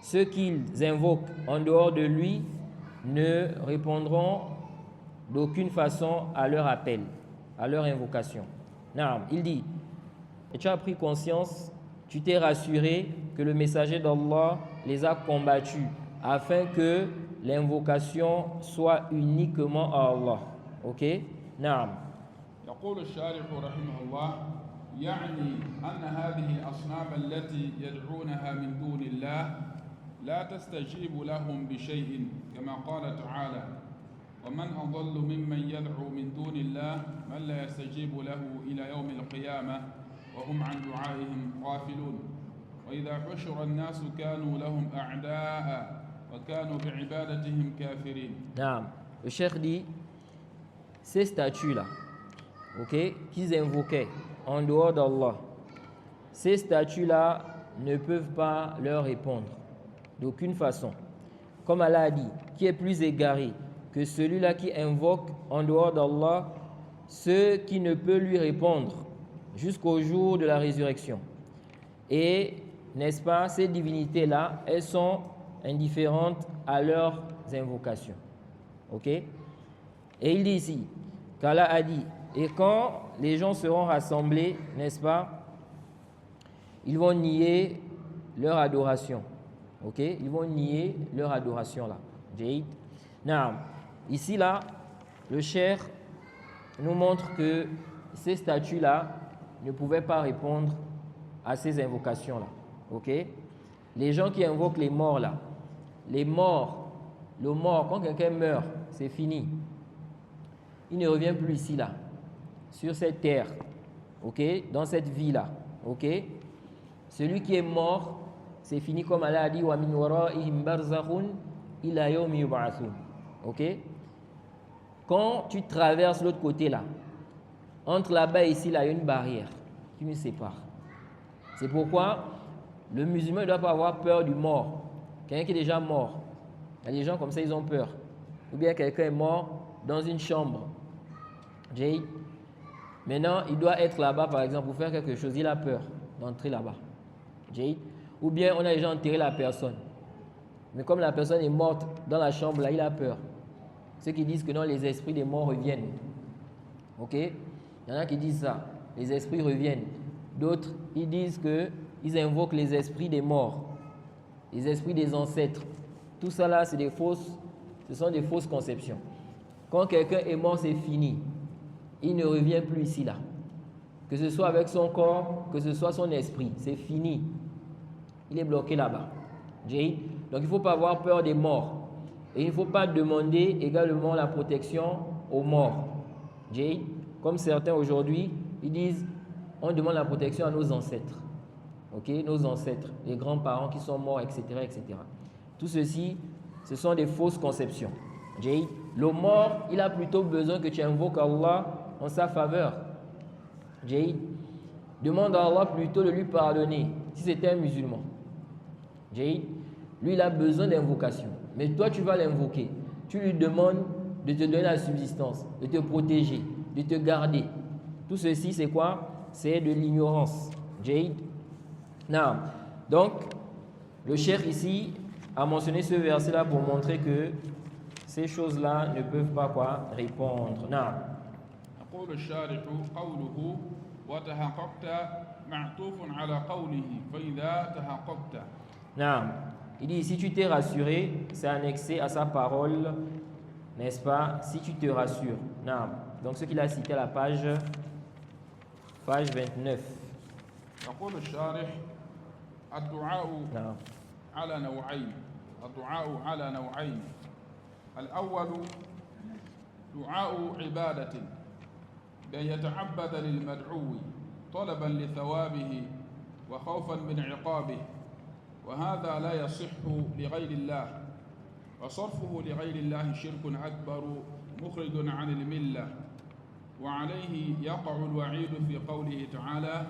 ceux qu'ils invoquent en dehors de lui ne répondront d'aucune façon à leur appel, à leur invocation. Non, il dit, et tu as pris conscience, tu t'es rassuré que le messager d'Allah les a combattus afin que l'invocation soit uniquement à Allah. Ok? Non. يقول الشارح رحمه الله يعني أن هذه الأصنام التي يدعونها من دون الله لا تستجيب لهم بشيء كما قال تعالى ومن أضل ممن يدعو من دون الله من لا يستجيب له إلى يوم القيامة وهم عن دعائهم غافلون وإذا حشر الناس كانوا لهم أعداء وكانوا بعبادتهم كافرين. نعم. Le cheikh dit, ces statues-là, ok, qu'ils invoquaient en dehors d'Allah, ces statues-là ne peuvent pas leur répondre d'aucune façon. Comme Allah a dit, qui est plus égaré que celui-là qui invoque en dehors d'Allah ce qui ne peut lui répondre jusqu'au jour de la résurrection. Et, n'est-ce pas, ces divinités-là, elles sont indifférentes à leurs invocations. Ok? Et il dit ici, qu'Allah a dit, et quand les gens seront rassemblés, n'est-ce pas, ils vont nier leur adoration. Ok? Ils vont nier leur adoration là. Jade. Now, ici là, le cheikh nous montre que ces statues-là ne pouvaient pas répondre à ces invocations-là. Ok? Les gens qui invoquent les morts là, les morts, le mort, quand quelqu'un meurt, c'est fini. Il ne revient plus ici là, sur cette terre, ok? Dans cette vie-là, ok? Celui qui est mort, c'est fini comme Allah a dit wa min waraihim barzakhun ila yawmi yub'athun. Ok? Quand tu traverses l'autre côté là, entre là-bas et ici là, il y a une barrière qui nous sépare. C'est pourquoi le musulman ne doit pas avoir peur du mort. Quelqu'un qui est déjà mort, il y a des gens comme ça, ils ont peur. Ou bien quelqu'un est mort dans une chambre. Jay, maintenant, il doit être là-bas par exemple pour faire quelque chose, il a peur d'entrer là-bas. Jay. Ou bien on a déjà enterré la personne. Mais comme la personne est morte dans la chambre, là, il a peur. Ceux qui disent que non, les esprits des morts reviennent. Ok? Il y en a qui disent ça. Les esprits reviennent. D'autres, ils disent qu'ils invoquent les esprits des morts. Les esprits des ancêtres. Tout ça là, ce sont des fausses conceptions. Quand quelqu'un est mort, c'est fini. Il ne revient plus ici là. Que ce soit avec son corps, que ce soit son esprit. C'est fini. Il est bloqué là-bas. Donc il ne faut pas avoir peur des morts. Et il ne faut pas demander également la protection aux morts. Comme certains aujourd'hui, ils disent, on demande la protection à nos ancêtres. Ok, nos ancêtres, les grands-parents qui sont morts, etc., etc. Tout ceci, ce sont des fausses conceptions. Le mort, il a plutôt besoin que tu invoques Allah en sa faveur. Demande à Allah plutôt de lui pardonner si c'était un musulman. Lui, il a besoin d'invocation. Mais toi, tu vas l'invoquer. Tu lui demandes de te donner la subsistance, de te protéger, de te garder. Tout ceci, c'est quoi? C'est de l'ignorance. Jade. Non. Donc, le cheikh ici a mentionné ce verset-là pour montrer que ces choses-là ne peuvent pas quoi répondre. Non. يقول الشارح قوله وتحققت معطوف على قوله فإذا تحققت. Non. Il dit, si tu t'es rassuré, c'est annexé à sa parole, n'est-ce pas? Si tu te rassures. Non. Donc, ce qu'il a cité à la page 29. يقول الشارح الدعاء Non. على نوعين. الدعاء على نوعين. الأول دعاء عبادة بأن يتعبد للمدعو طلبا لثوابه وخوفا من عقابه، وهذا لا يصح لغير الله، وصرفه لغير الله شرك أكبر مخرج عن الملة، وعليه يقع الوعيد في قوله تعالى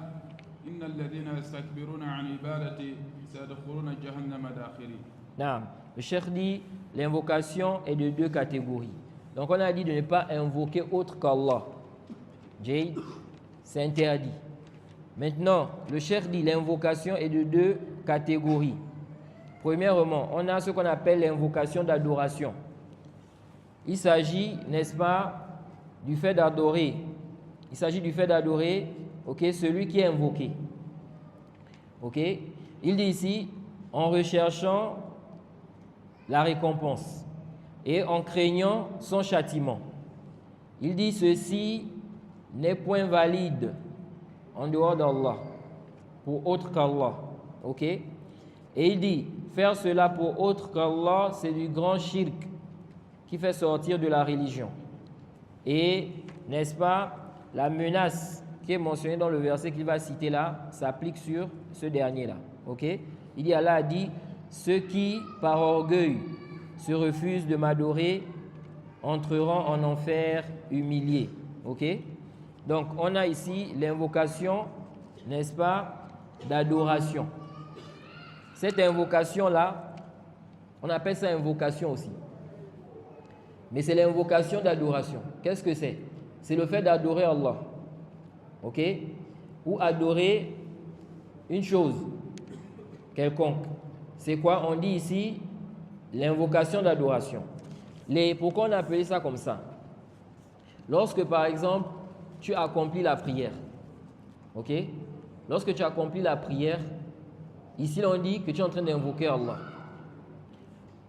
إن الذين يستكبرون عن عبادتي سيدخلون جهنم داخرين. Non. Le cheikh dit, l'invocation est de deux catégories. Donc on a dit de ne pas invoquer autre qu'Allah. Jade, c'est interdit. Maintenant, le cheikh dit l'invocation est de deux catégories. Premièrement, on a ce qu'on appelle l'invocation d'adoration. Il s'agit, n'est-ce pas, du fait d'adorer. Il s'agit du fait d'adorer, ok, celui qui est invoqué. Ok. Il dit ici, en recherchant la récompense et en craignant son châtiment. Il dit ceci n'est point valide en dehors d'Allah, pour autre qu'Allah. Ok? Et il dit, faire cela pour autre qu'Allah, c'est du grand shirk qui fait sortir de la religion. Et, n'est-ce pas, la menace qui est mentionnée dans le verset qu'il va citer là, s'applique sur ce dernier-là. Ok? Il dit, Allah a dit, ceux qui, par orgueil, se refusent de m'adorer, entreront en enfer humiliés. Ok? Donc, on a ici l'invocation, n'est-ce pas, d'adoration. Cette invocation-là, on appelle ça invocation aussi. Mais c'est l'invocation d'adoration. Qu'est-ce que c'est? C'est le fait d'adorer Allah. Ok? Ou adorer une chose quelconque. C'est quoi? On dit ici l'invocation d'adoration. Pourquoi on a appelé ça comme ça? Lorsque, par exemple, tu accomplis la prière. Ok? Lorsque tu accomplis la prière, ici on dit que tu es en train d'invoquer Allah.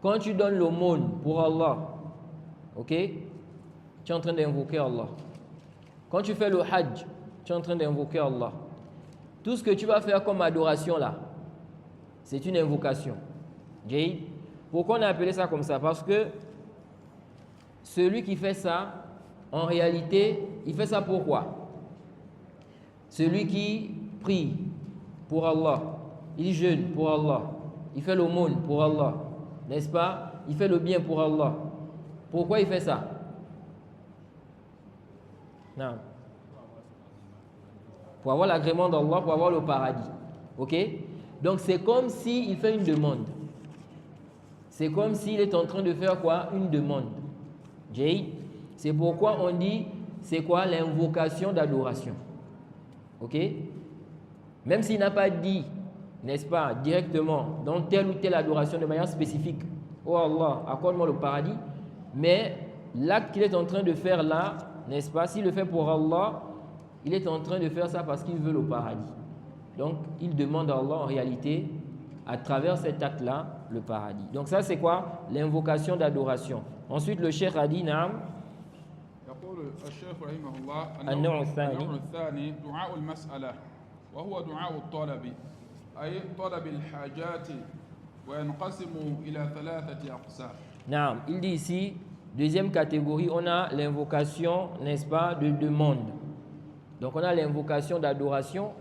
Quand tu donnes l'aumône pour Allah, ok? Tu es en train d'invoquer Allah. Quand tu fais le hajj, tu es en train d'invoquer Allah. Tout ce que tu vas faire comme adoration là, c'est une invocation. Jade. Pourquoi on a appelé ça comme ça? Parce que celui qui fait ça, en réalité, il fait ça pourquoi? Celui qui prie pour Allah, il jeûne pour Allah, il fait l'aumône pour Allah, n'est-ce pas? Il fait le bien pour Allah. Pourquoi il fait ça? Non. Pour avoir l'agrément d'Allah, pour avoir le paradis. Ok? Donc c'est comme s'il fait une demande. C'est comme s'il est en train de faire quoi? Une demande. Jade. C'est pourquoi on dit, c'est quoi? L'invocation d'adoration. Ok? Même s'il n'a pas dit, n'est-ce pas, directement, dans telle ou telle adoration de manière spécifique, oh Allah, accorde-moi le paradis, mais l'acte qu'il est en train de faire là, n'est-ce pas, s'il le fait pour Allah, il est en train de faire ça parce qu'il veut le paradis. Donc, il demande à Allah en réalité, à travers cet acte-là, le paradis. Donc ça, c'est quoi? L'invocation d'adoration. Ensuite, le cheikh a dit, Naam. يقول الشيخ رحمه الله النوع الثاني دعاء المسألة وهو دعاء الطلب أي طلب الحاجات وينقسم إلى ثلاثة أقسام. Naam. Il dit ici, deuxième catégorie, on a l'invocation, n'est-ce pas, de demande. Donc on a l'invocation d'adoration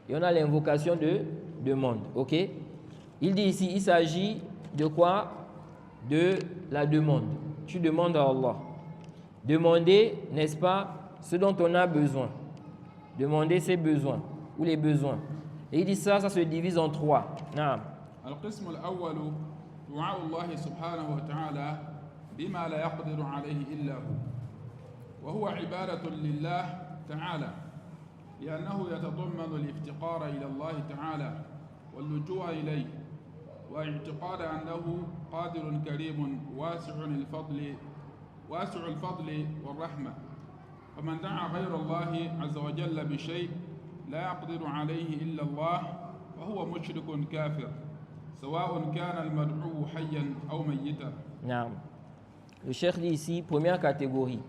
et on a l'invocation de demande. Ok? Il dit ici, il s'agit de quoi? De la demande. Tu demandes à Allah. Demander, n'est-ce pas, ce dont on a besoin. Demander ses besoins ou les besoins. Et il dit ça se divise en trois. Naam. القسم الأول دعاء الله سبحانه وتعالى بما لا يقدر عليه إلا هو وهو عبادة لله تعالى لأنه يتضمن الافتقار إلى الله تعالى واللجوء إليه واعتقاد أنه قادر كريم واسع الفضل والرحمة فمن دعا غير الله عز وجل بشيء لا يقدر عليه إلا الله فهو مشرك كافر سواء كان المدعو حيا أو ميتا. Non. Le cheikh dit ici, première catégorie.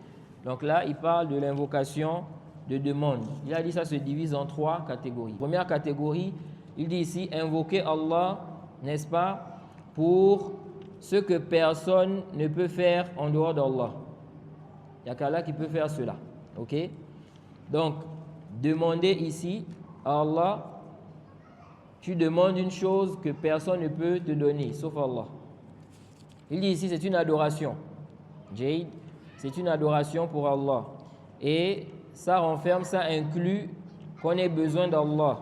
Donc là, il parle de l'invocation de demande. Il a dit ça se divise en 3 catégories. Première catégorie, il dit ici, invoquer Allah, n'est-ce pas, pour ce que personne ne peut faire en dehors d'Allah. Il n'y a qu'Allah qui peut faire cela. Ok? Donc, demander ici à Allah, tu demandes une chose que personne ne peut te donner, sauf Allah. Il dit ici, c'est une adoration. Jade, c'est une adoration pour Allah. Et ça renferme, ça inclut qu'on ait besoin d'Allah.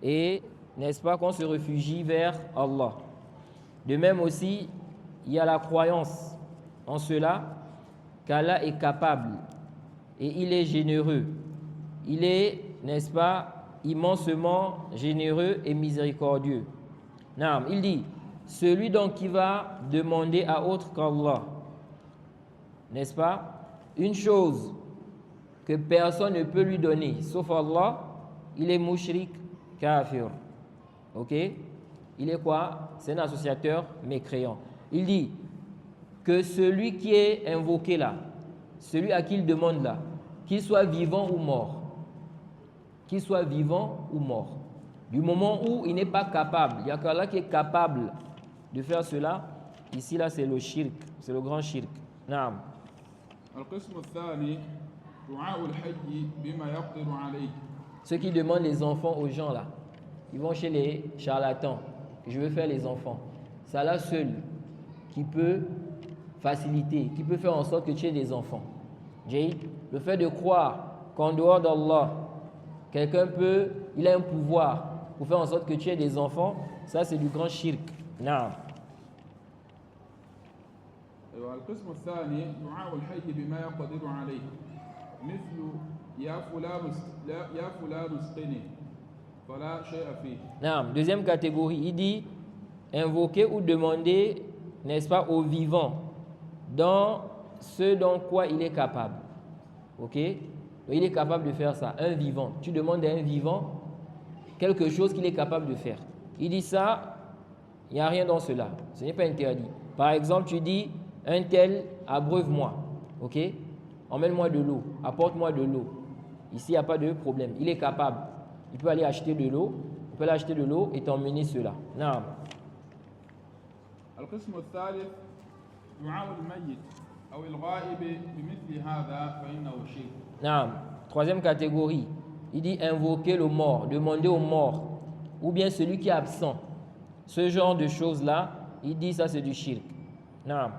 Et, n'est-ce pas, qu'on se réfugie vers Allah. De même aussi, il y a la croyance en cela, qu'Allah est capable et il est généreux. Il est, n'est-ce pas, immensément généreux et miséricordieux. Non, il dit, celui donc qui va demander à autre qu'Allah, n'est-ce pas, une chose que personne ne peut lui donner, sauf Allah, il est mushrik kafir. Ok? Il est quoi? C'est un associateur mécréant. Il dit que celui qui est invoqué là, celui à qui il demande là, qu'il soit vivant ou mort, qu'il soit vivant ou mort, du moment où il n'est pas capable, il n'y a qu'Allah qui est capable de faire cela, ici là c'est le shirk, c'est le grand shirk. Naam. Ceux qui demandent les enfants aux gens là, ils vont chez les charlatans, je veux faire les enfants. C'est Allah seul qui peut faciliter, qui peut faire en sorte que tu aies des enfants. Le fait de croire qu'en dehors d'Allah, quelqu'un peut, il a un pouvoir pour faire en sorte que tu aies des enfants, ça c'est du grand shirk. Non. القسم الثاني دعاء الحي بما يقدر عليه مثل يا فلان اسقني فلا شيء فيه. Non. Deuxième catégorie, il dit invoquer ou demander, n'est-ce pas, au vivant dans ce dont quoi il est capable. Ok? Donc, il est capable de faire ça, un vivant. Tu demandes à un vivant quelque chose qu'il est capable de faire. Il dit ça, il n'y a rien dans cela. Ce n'est pas interdit. Par exemple, tu dis un tel, abreuve-moi. Ok? Emmène-moi de l'eau, apporte-moi de l'eau. Ici, il n'y a pas de problème. Il est capable. Il peut aller acheter de l'eau. Il peut aller acheter de l'eau et t'emmener cela. Non. القسم الثالث دعاء الميت أو الغائب بمثل هذا فإنه شرك. Non. Troisième catégorie, il dit invoquer le mort, demander au mort, ou bien celui qui est absent. Ce genre de choses-là, il dit ça c'est du shirk. Non.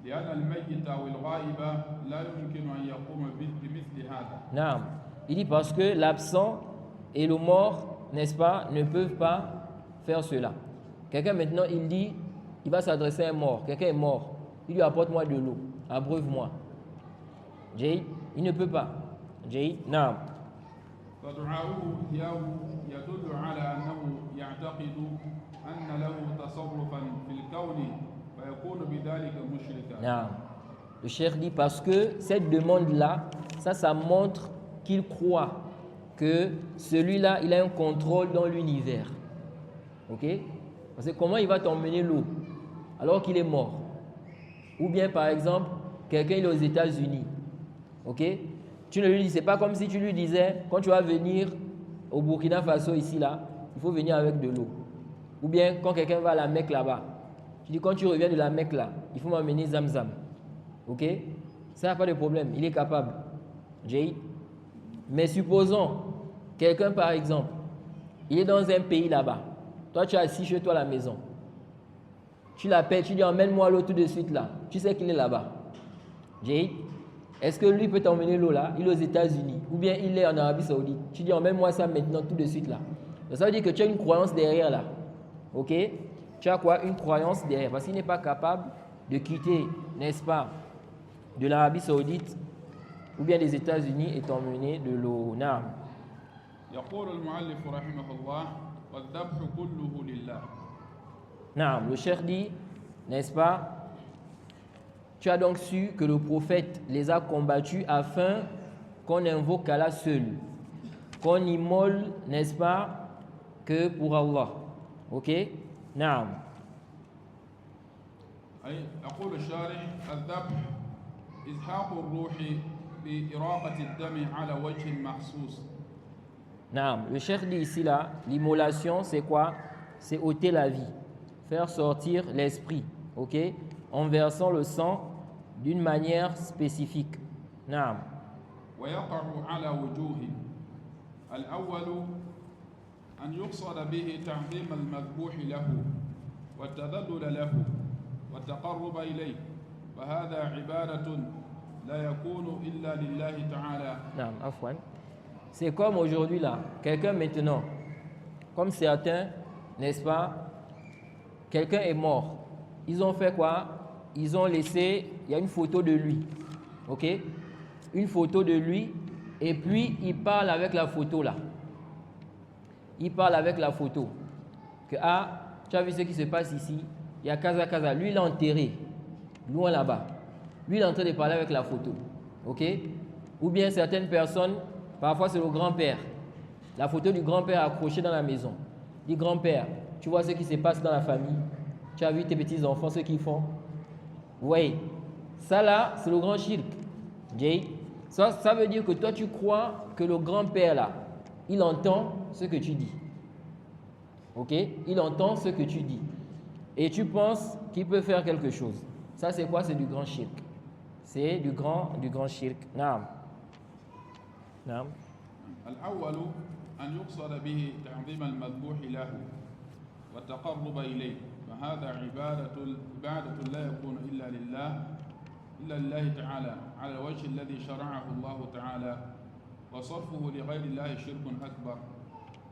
لأن الميت أو الغائب لا يمكن أن يقوم بمثل هذا. Non. Il dit parce que l'absent et le mort, n'est-ce pas, ne peuvent pas faire cela. Quelqu'un maintenant, il dit, il va s'adresser à un mort. Quelqu'un est mort. Il lui apporte-moi de l'eau. Abreuve-moi. Jay, il ne peut pas. Jay, non. فدعاؤه إياه يدل على أنه يعتقد أن له تصرفا في الكون فيكون بذلك مشركا. Non. Le cheikh dit parce que cette demande-là, ça montre qu'il croit que celui-là, il a un contrôle dans l'univers. Ok? Parce que comment il va t'emmener l'eau alors qu'il est mort? Ou bien par exemple, quelqu'un est aux États-Unis. Ok? Tu ne lui dis, c'est pas comme si tu lui disais, quand tu vas venir au Burkina Faso ici là, il faut venir avec de l'eau. Ou bien quand quelqu'un va à la Mecque là-bas, tu dis quand tu reviens de la Mecque là, il faut m'amener Zamzam. Ok? Ça n'a pas de problème, il est capable. Jay. Mais supposons, quelqu'un par exemple, il est dans un pays là-bas. Toi tu es assis chez toi à la maison. Tu l'appelles, tu dis emmène-moi l'eau tout de suite là. Tu sais qu'il est là-bas. Jay. Est-ce que lui peut t'emmener l'eau là? Il est aux États-Unis. Ou bien il est en Arabie Saoudite. Tu dis emmène-moi ça maintenant tout de suite là. Donc, ça veut dire que tu as une croyance derrière là. Ok? Tu as quoi? Une croyance derrière. Parce qu'il n'est pas capable de quitter n'est-ce pas, de l'Arabie Saoudite ou bien des États-Unis est emmené de l'eau. Naam. يقول المؤلف رحمه الله والذبح كله لله. Naam, le cheikh dit, n'est-ce pas, tu as donc su que le prophète les a combattus afin qu'on invoque Allah seul, qu'on immole, n'est-ce pas, que pour Allah. Ok? Naam. أي يقول الشارح الذبح إزهاق الروح بإراقة الدم على وجه مخصوص. Naam. Le cheikh dit ici là, l'immolation c'est quoi? C'est ôter la vie, faire sortir l'esprit, ok? En versant le sang d'une manière spécifique. Naam. ويقع على وجوه الأول أن يقصد به تعظيم المذبوح له والتذلل له والتقرب إليه وهذا عبادة لا يكون إلا لله تعالى. Naam, afwan. C'est comme aujourd'hui là, quelqu'un maintenant, comme certains, n'est-ce pas, quelqu'un est mort. Ils ont fait quoi? Ils ont laissé, il y a une photo de lui, ok? Une photo de lui, et puis il parle avec la photo là. Il parle avec la photo. Que, ah, tu as vu ce qui se passe ici? Il y a Kaza Kaza. Lui, il est enterré, loin là-bas. Lui, il est en train de parler avec la photo, ok? Ou bien certaines personnes, parfois c'est le grand-père. La photo du grand-père accrochée dans la maison. Il dit, grand-père, tu vois ce qui se passe dans la famille? Tu as vu tes petits-enfants, ce qu'ils font? Oui. Ça là, c'est le grand shirk. Jay. Ça veut dire que toi, tu crois que le grand-père là, il entend ce que tu dis. Ok? Il entend ce que tu dis. Et tu penses qu'il peut faire quelque chose. Ça, c'est quoi? C'est du grand shirk. C'est du grand shirk. Naam. Naam. الأول أن يقصد به تعظيم المذبوح له والتقرب إليه فهذا عبادة لا يكون إلا لله تعالى على الوجه الذي شرعه الله تعالى وصرفه لغير الله شرك أكبر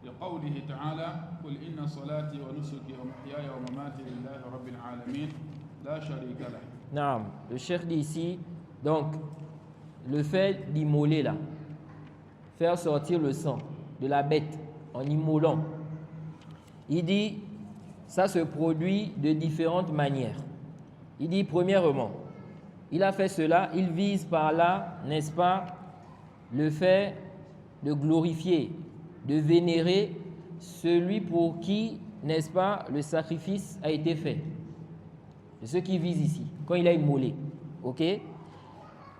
لقوله تعالى قل إن صلاتي ونسكي ومحياي ومماتي لله رب العالمين لا شريك له. Naam. Le cheikh dit ici, donc, le fait d'immoler là, faire sortir le sang de la bête en immolant, il dit, ça se produit de différentes manières. Il dit, premièrement, il a fait cela, il vise par là, n'est-ce pas, le fait de glorifier, de vénérer celui pour qui, n'est-ce pas, le sacrifice a été fait. C'est ce qu'il vise ici, quand il a immolé. Ok?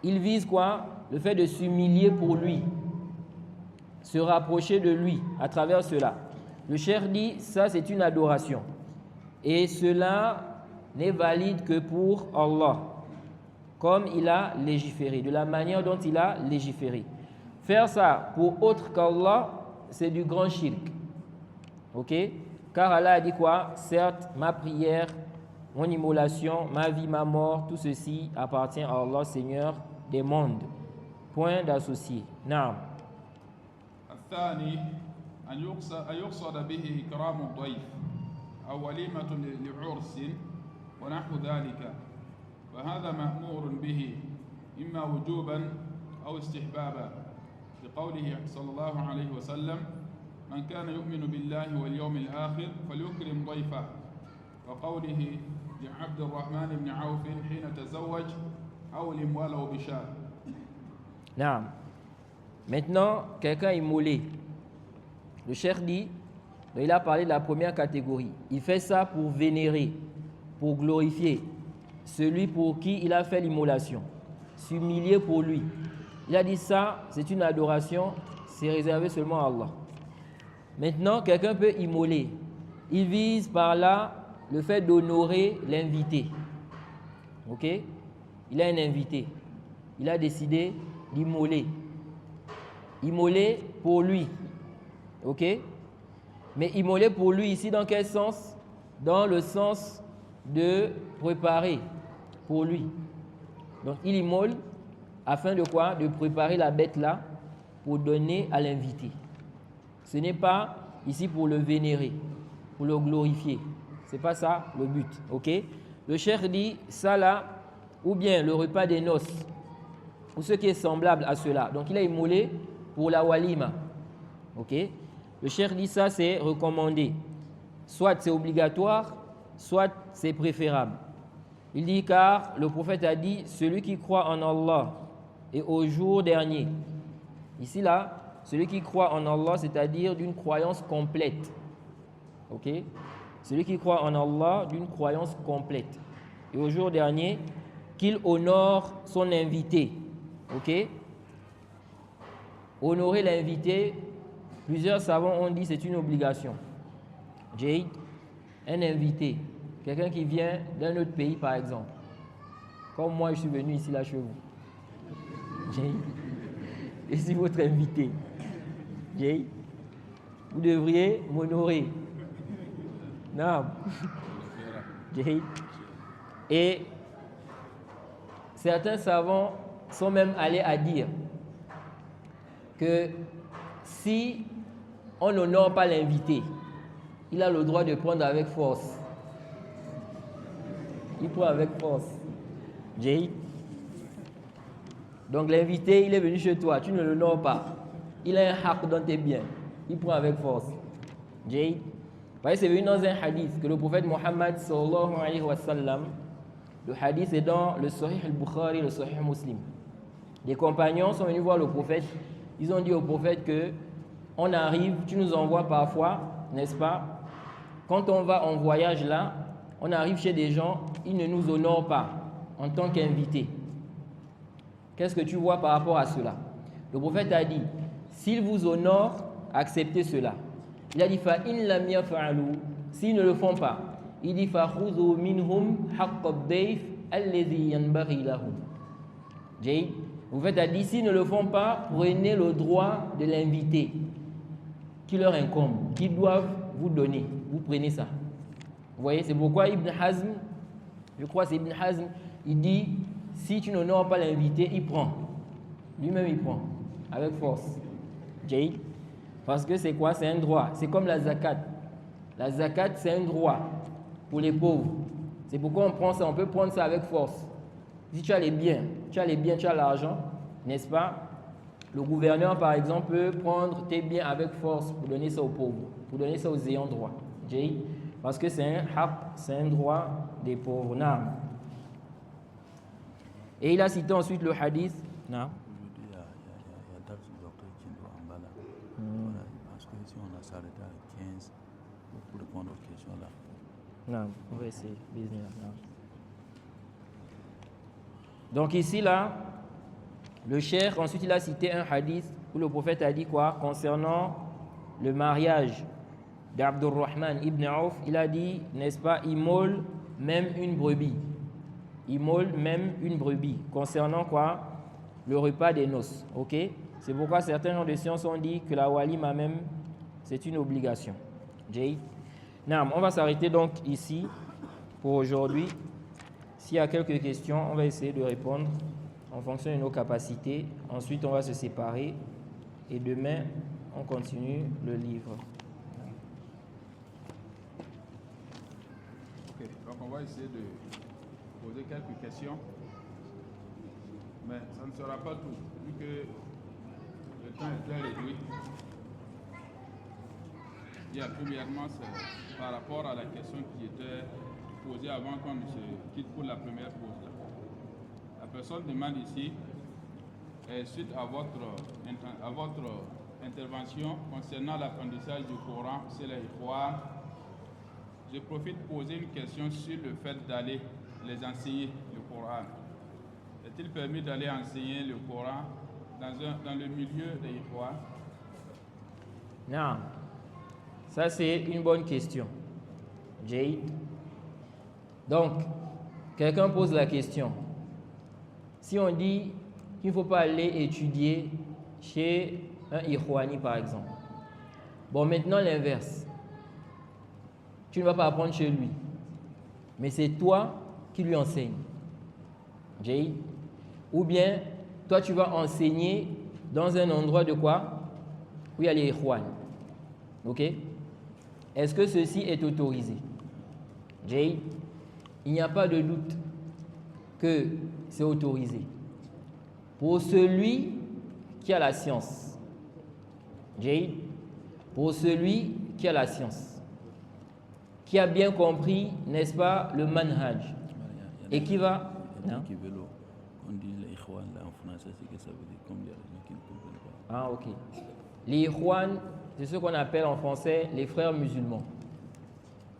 Il vise quoi? Le fait de s'humilier pour lui, se rapprocher de lui à travers cela. Le cheikh dit, ça c'est une adoration. Et cela n'est valide que pour Allah, comme il a légiféré, de la manière dont il a légiféré. Faire ça pour autre qu'Allah, c'est du grand shirk. Ok? Car Allah a dit quoi? Certes, ma prière, mon immolation, ma vie, ma mort, tout ceci appartient à Allah, Seigneur des mondes. Point d'associé. Naam. الثاني أن يقصد به إكرام الضيف أو وليمة لعرس ونحو ذلك فهذا مأمور به إما وجوبا أو استحبابا لقوله صلى الله عليه وسلم من كان يؤمن بالله واليوم الآخر فليكرم ضيفه وقوله لعبد الرحمن بن عوف حين تزوج أولم ولو بشاة. Naam. Maintenant, quelqu'un est immolé. Le cheikh dit, il a parlé de la première catégorie. Il fait ça pour vénérer, pour glorifier celui pour qui il a fait l'immolation, s'humilier pour lui. Il a dit ça, c'est une adoration, c'est réservé seulement à Allah. Maintenant, quelqu'un peut immoler. Il vise par là le fait d'honorer l'invité. Ok? Il a un invité. Il a décidé d'immoler. Immoler pour lui. Ok? Mais immoler pour lui ici dans quel sens? Dans le sens de préparer pour lui. Donc il immole afin de quoi? De préparer la bête là pour donner à l'invité. Ce n'est pas ici pour le vénérer, pour le glorifier. Ce n'est pas ça le but. Ok? Le cheikh dit ça là, ou bien le repas des noces, ou ce qui est semblable à cela. Donc il a immolé pour la walima. Ok? Le cheikh dit ça, c'est recommandé. Soit c'est obligatoire, soit c'est préférable. Il dit car le prophète a dit, celui qui croit en Allah et au jour dernier. Ici là, celui qui croit en Allah, c'est-à-dire d'une croyance complète. Ok? Celui qui croit en Allah d'une croyance complète. Et au jour dernier, qu'il honore son invité. Ok? Honorer l'invité, plusieurs savants ont dit c'est une obligation. Jade, un invité, quelqu'un qui vient d'un autre pays par exemple. Comme moi, je suis venu ici là chez vous. Jade, je suis votre invité. Jade, vous devriez m'honorer. Non. Jade. Et certains savants sont même allés à dire que si on n'honore pas l'invité, il a le droit de prendre avec force. Il prend avec force. Jay. Donc l'invité, il est venu chez toi, tu ne l'honores pas. Il a un haq dans tes biens. Il prend avec force. Jay. Vous voyez, c'est venu dans un hadith que le prophète Mohammed sallallahu alayhi wa sallam, le hadith est dans le Sahih al-Bukhari, le Sahih Muslim. Des compagnons sont venus voir le prophète. Ils ont dit au prophète que on arrive, tu nous envoies parfois, n'est-ce pas? Quand on va en voyage là, on arrive chez des gens, ils ne nous honorent pas en tant qu'invités. Qu'est-ce que tu vois par rapport à cela? Le prophète a dit, s'ils vous honorent, acceptez cela. Il a dit, fa in lam yaf'alu, s'ils ne le font pas, il dit, fa khudhu minhum haqq ad-dayf alladhi yanbaghi lahum. Jay, le prophète a dit, s'ils ne le font pas, prenez le droit de l'invité qui leur incombe, qu'ils doivent vous donner. Vous prenez ça. Vous voyez, c'est pourquoi Ibn Hazm, je crois que c'est Ibn Hazm, il dit, si tu n'honores pas l'invité, il prend. Lui-même, il prend, avec force. Jay, parce que c'est quoi? C'est un droit. C'est comme la zakat. La zakat, c'est un droit pour les pauvres. C'est pourquoi on prend ça, on peut prendre ça avec force. Si tu as les biens, tu as l'argent, n'est-ce pas? Le gouverneur, par exemple, peut prendre tes biens avec force pour donner ça aux pauvres, pour donner ça aux ayants droit. Jay, parce que c'est un haq, c'est un droit des pauvres. Non. Et il a cité ensuite le hadith. Non. Aujourd'hui, il y a d'autres docteurs qui doivent en bas là. Voilà, parce que si on a s'arrêté à 15 pour répondre aux questions là. Non, on va essayer. Non. Donc ici, là, le cheikh, ensuite, il a cité un hadith où le prophète a dit quoi? Concernant le mariage d'Abdurrahman ibn Auf, il a dit, n'est-ce pas, immole même une brebis. Immole même une brebis. Concernant quoi? Le repas des noces. Ok? C'est pourquoi certains gens de science ont dit que la walima même, c'est une obligation. Jay. Non, on va s'arrêter donc ici pour aujourd'hui. S'il y a quelques questions, on va essayer de répondre en fonction de nos capacités. Ensuite, on va se séparer. Et demain, on continue le livre. Ok, donc on va essayer de poser quelques questions. Mais ça ne sera pas tout, vu que le temps est très réduit. Il y a premièrement, c'est par rapport à la question qui était posée avant qu'on ne se quitte pour la première pause. Là. La personne demande ici, suite à votre intervention concernant l'apprentissage du Coran, c'est les Ikhwan, je profite pour poser une question sur le fait d'aller les enseigner le Coran. Est-il permis d'aller enseigner le Coran dans le milieu des Ikhwan? Non. Ça, c'est une bonne question. Jade. Donc, quelqu'un pose la question. Si on dit qu'il ne faut pas aller étudier chez un Ikhwani, par exemple. Bon, maintenant, l'inverse. Tu ne vas pas apprendre chez lui. Mais c'est toi qui lui enseignes. Jade. Ou bien, toi, tu vas enseigner dans un endroit de quoi? Où il y a les Ikhwani. Ok? Est-ce que ceci est autorisé? Jay, il n'y a pas de doute que c'est autorisé pour celui qui a la science. Jay, pour celui qui a la science, qui a bien compris, n'est-ce pas, le manhaj, et qui va... Non? On dit les ikhwan là en français, c'est que ça veut dire comme il y a des gens qui ne comprennent pas. Ah, ok. Les ikhwan, c'est ce qu'on appelle en français les frères musulmans.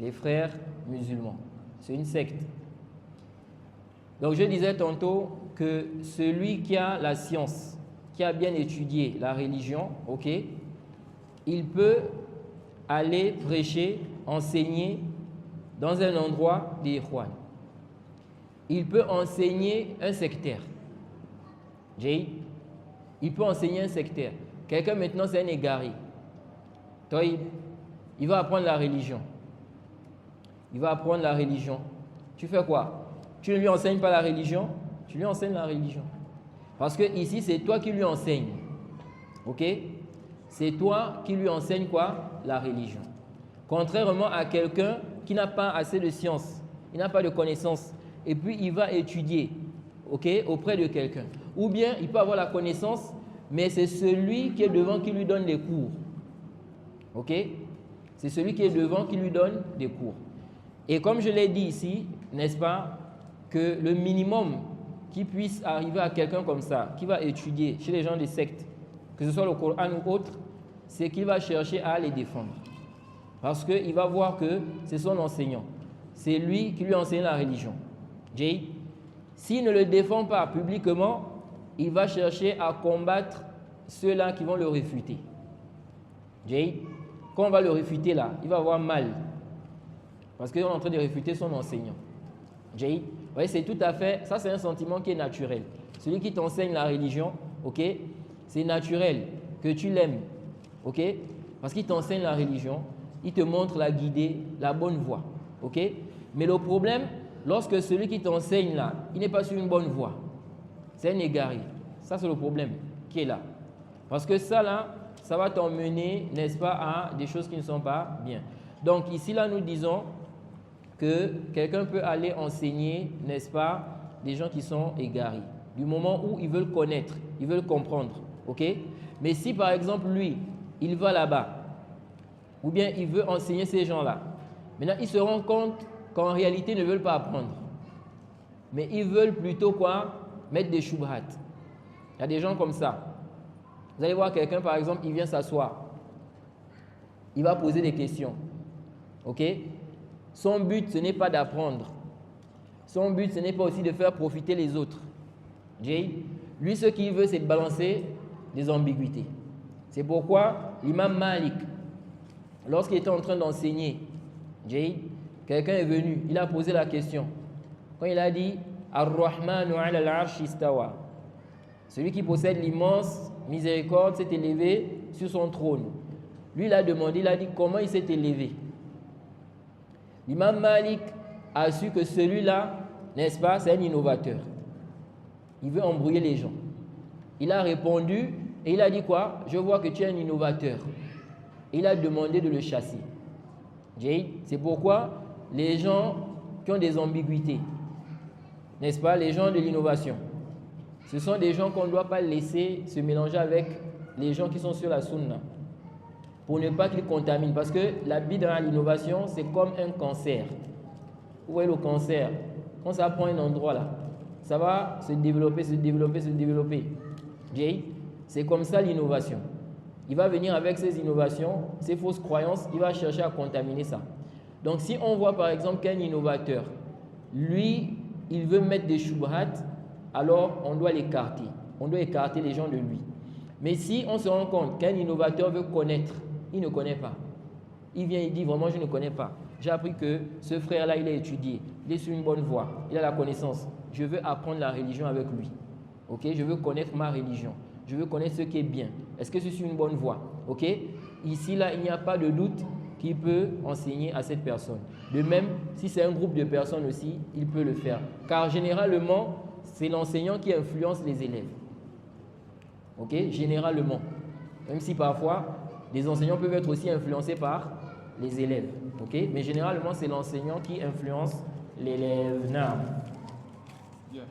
Les frères musulmans. C'est une secte. Donc je disais tantôt que celui qui a la science, qui a bien étudié la religion, ok, il peut aller prêcher, enseigner dans un endroit des ikhwan. Il peut enseigner un sectaire. Jay, il peut enseigner un sectaire. Quelqu'un maintenant c'est un égaré. Toi, il va apprendre la religion. Il va apprendre la religion. Tu fais quoi? Tu ne lui enseignes pas la religion, tu lui enseignes la religion. Parce que ici, c'est toi qui lui enseignes. Ok? C'est toi qui lui enseignes quoi? La religion. Contrairement à quelqu'un qui n'a pas assez de science, il n'a pas de connaissances, et puis il va étudier, ok, auprès de quelqu'un. Ou bien il peut avoir la connaissance, mais c'est celui qui est devant qui lui donne des cours. Ok? C'est celui qui est devant qui lui donne des cours. Et comme je l'ai dit ici, n'est-ce pas, que le minimum qui puisse arriver à quelqu'un comme ça, qui va étudier chez les gens des sectes, que ce soit le Coran ou autre, c'est qu'il va chercher à les défendre. Parce qu'il va voir que c'est son enseignant. C'est lui qui lui enseigne la religion. Jay, s'il ne le défend pas publiquement, il va chercher à combattre ceux-là qui vont le réfuter. Jay, quand on va le réfuter là, il va avoir mal. Parce qu'on est en train de réfuter son enseignant. Jay, vous voyez, c'est tout à fait, ça c'est un sentiment qui est naturel. Celui qui t'enseigne la religion, ok, c'est naturel que tu l'aimes, ok, parce qu'il t'enseigne la religion, il te montre la guidée, la bonne voie, ok. Mais le problème, lorsque celui qui t'enseigne là, il n'est pas sur une bonne voie, c'est un égaré. Ça c'est le problème qui est là. Parce que ça là, ça va t'emmener, n'est-ce pas, à des choses qui ne sont pas bien. Donc ici là, nous disons que quelqu'un peut aller enseigner, n'est-ce pas, des gens qui sont égarés, du moment où ils veulent connaître, ils veulent comprendre, ok? Mais si par exemple lui, il va là-bas, ou bien il veut enseigner ces gens-là, maintenant il se rend compte qu'en réalité ils ne veulent pas apprendre, mais ils veulent plutôt quoi? Mettre des shubhat. Il y a des gens comme ça. Vous allez voir quelqu'un par exemple, il vient s'asseoir, il va poser des questions, ok? Son but, ce n'est pas d'apprendre. Son but, ce n'est pas aussi de faire profiter les autres. Jay, lui, ce qu'il veut, c'est de balancer des ambiguïtés. C'est pourquoi l'imam Malik, lorsqu'il était en train d'enseigner, Jay, quelqu'un est venu, il a posé la question. Quand il a dit « Ar-Rahmanu ala al-arsh istawa », celui qui possède l'immense miséricorde s'est élevé sur son trône. Lui, il a demandé, il a dit comment il s'est élevé. L'imam Malik a su que celui-là, n'est-ce pas, c'est un innovateur. Il veut embrouiller les gens. Il a répondu et il a dit quoi? Je vois que tu es un innovateur. Et il a demandé de le chasser. C'est pourquoi les gens qui ont des ambiguïtés, n'est-ce pas, les gens de l'innovation, ce sont des gens qu'on ne doit pas laisser se mélanger avec les gens qui sont sur la sunna, pour ne pas qu'ils contaminent. Parce que la bid'a, l'innovation, c'est comme un cancer. Vous voyez le cancer, quand ça prend un endroit là, ça va se développer, se développer, se développer. C'est comme ça l'innovation. Il va venir avec ses innovations, ses fausses croyances, il va chercher à contaminer ça. Donc si on voit par exemple qu'un innovateur, lui, il veut mettre des shubhat, alors on doit l'écarter. On doit écarter les gens de lui. Mais si on se rend compte qu'un innovateur veut connaître, il ne connaît pas. Il vient, il dit vraiment je ne connais pas. J'ai appris que ce frère-là, il a étudié, il est sur une bonne voie, il a la connaissance. Je veux apprendre la religion avec lui. Ok, je veux connaître ma religion. Je veux connaître ce qui est bien. Est-ce que je suis une bonne voie? Ok, ici, là, il n'y a pas de doute qu'il peut enseigner à cette personne. De même, si c'est un groupe de personnes aussi, il peut le faire. Car généralement, c'est l'enseignant qui influence les élèves. Ok, généralement. Même si parfois, les enseignants peuvent être aussi influencés par les élèves. Ok, mais généralement, c'est l'enseignant qui influence l'élève. Yeah.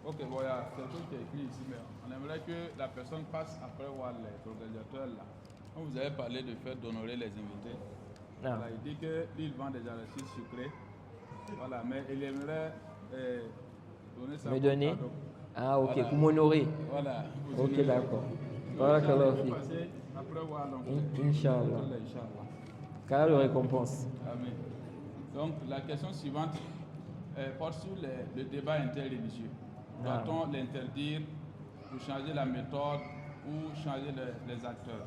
Ok, bon, il y a quelque chose qui est écrit ici, mais on aimerait que la personne passe après voir les organisateurs là. Quand vous avez parlé du fait d'honorer les invités, voilà, il dit qu'il vend des arachides sucrés. Voilà, mais il aimerait donner ça. Me donner cadeau. Ah, ok, Voilà. pour m'honorer. Voilà. Ok, d'accord. Donc, Barakallahu vous fik. passez après voir donc. Inch'Allah. Inch'Allah. Car de récompense. Amen. Donc la question suivante porte sur le débat interreligieux. Doit-on l'interdire pour changer la méthode ou changer les acteurs?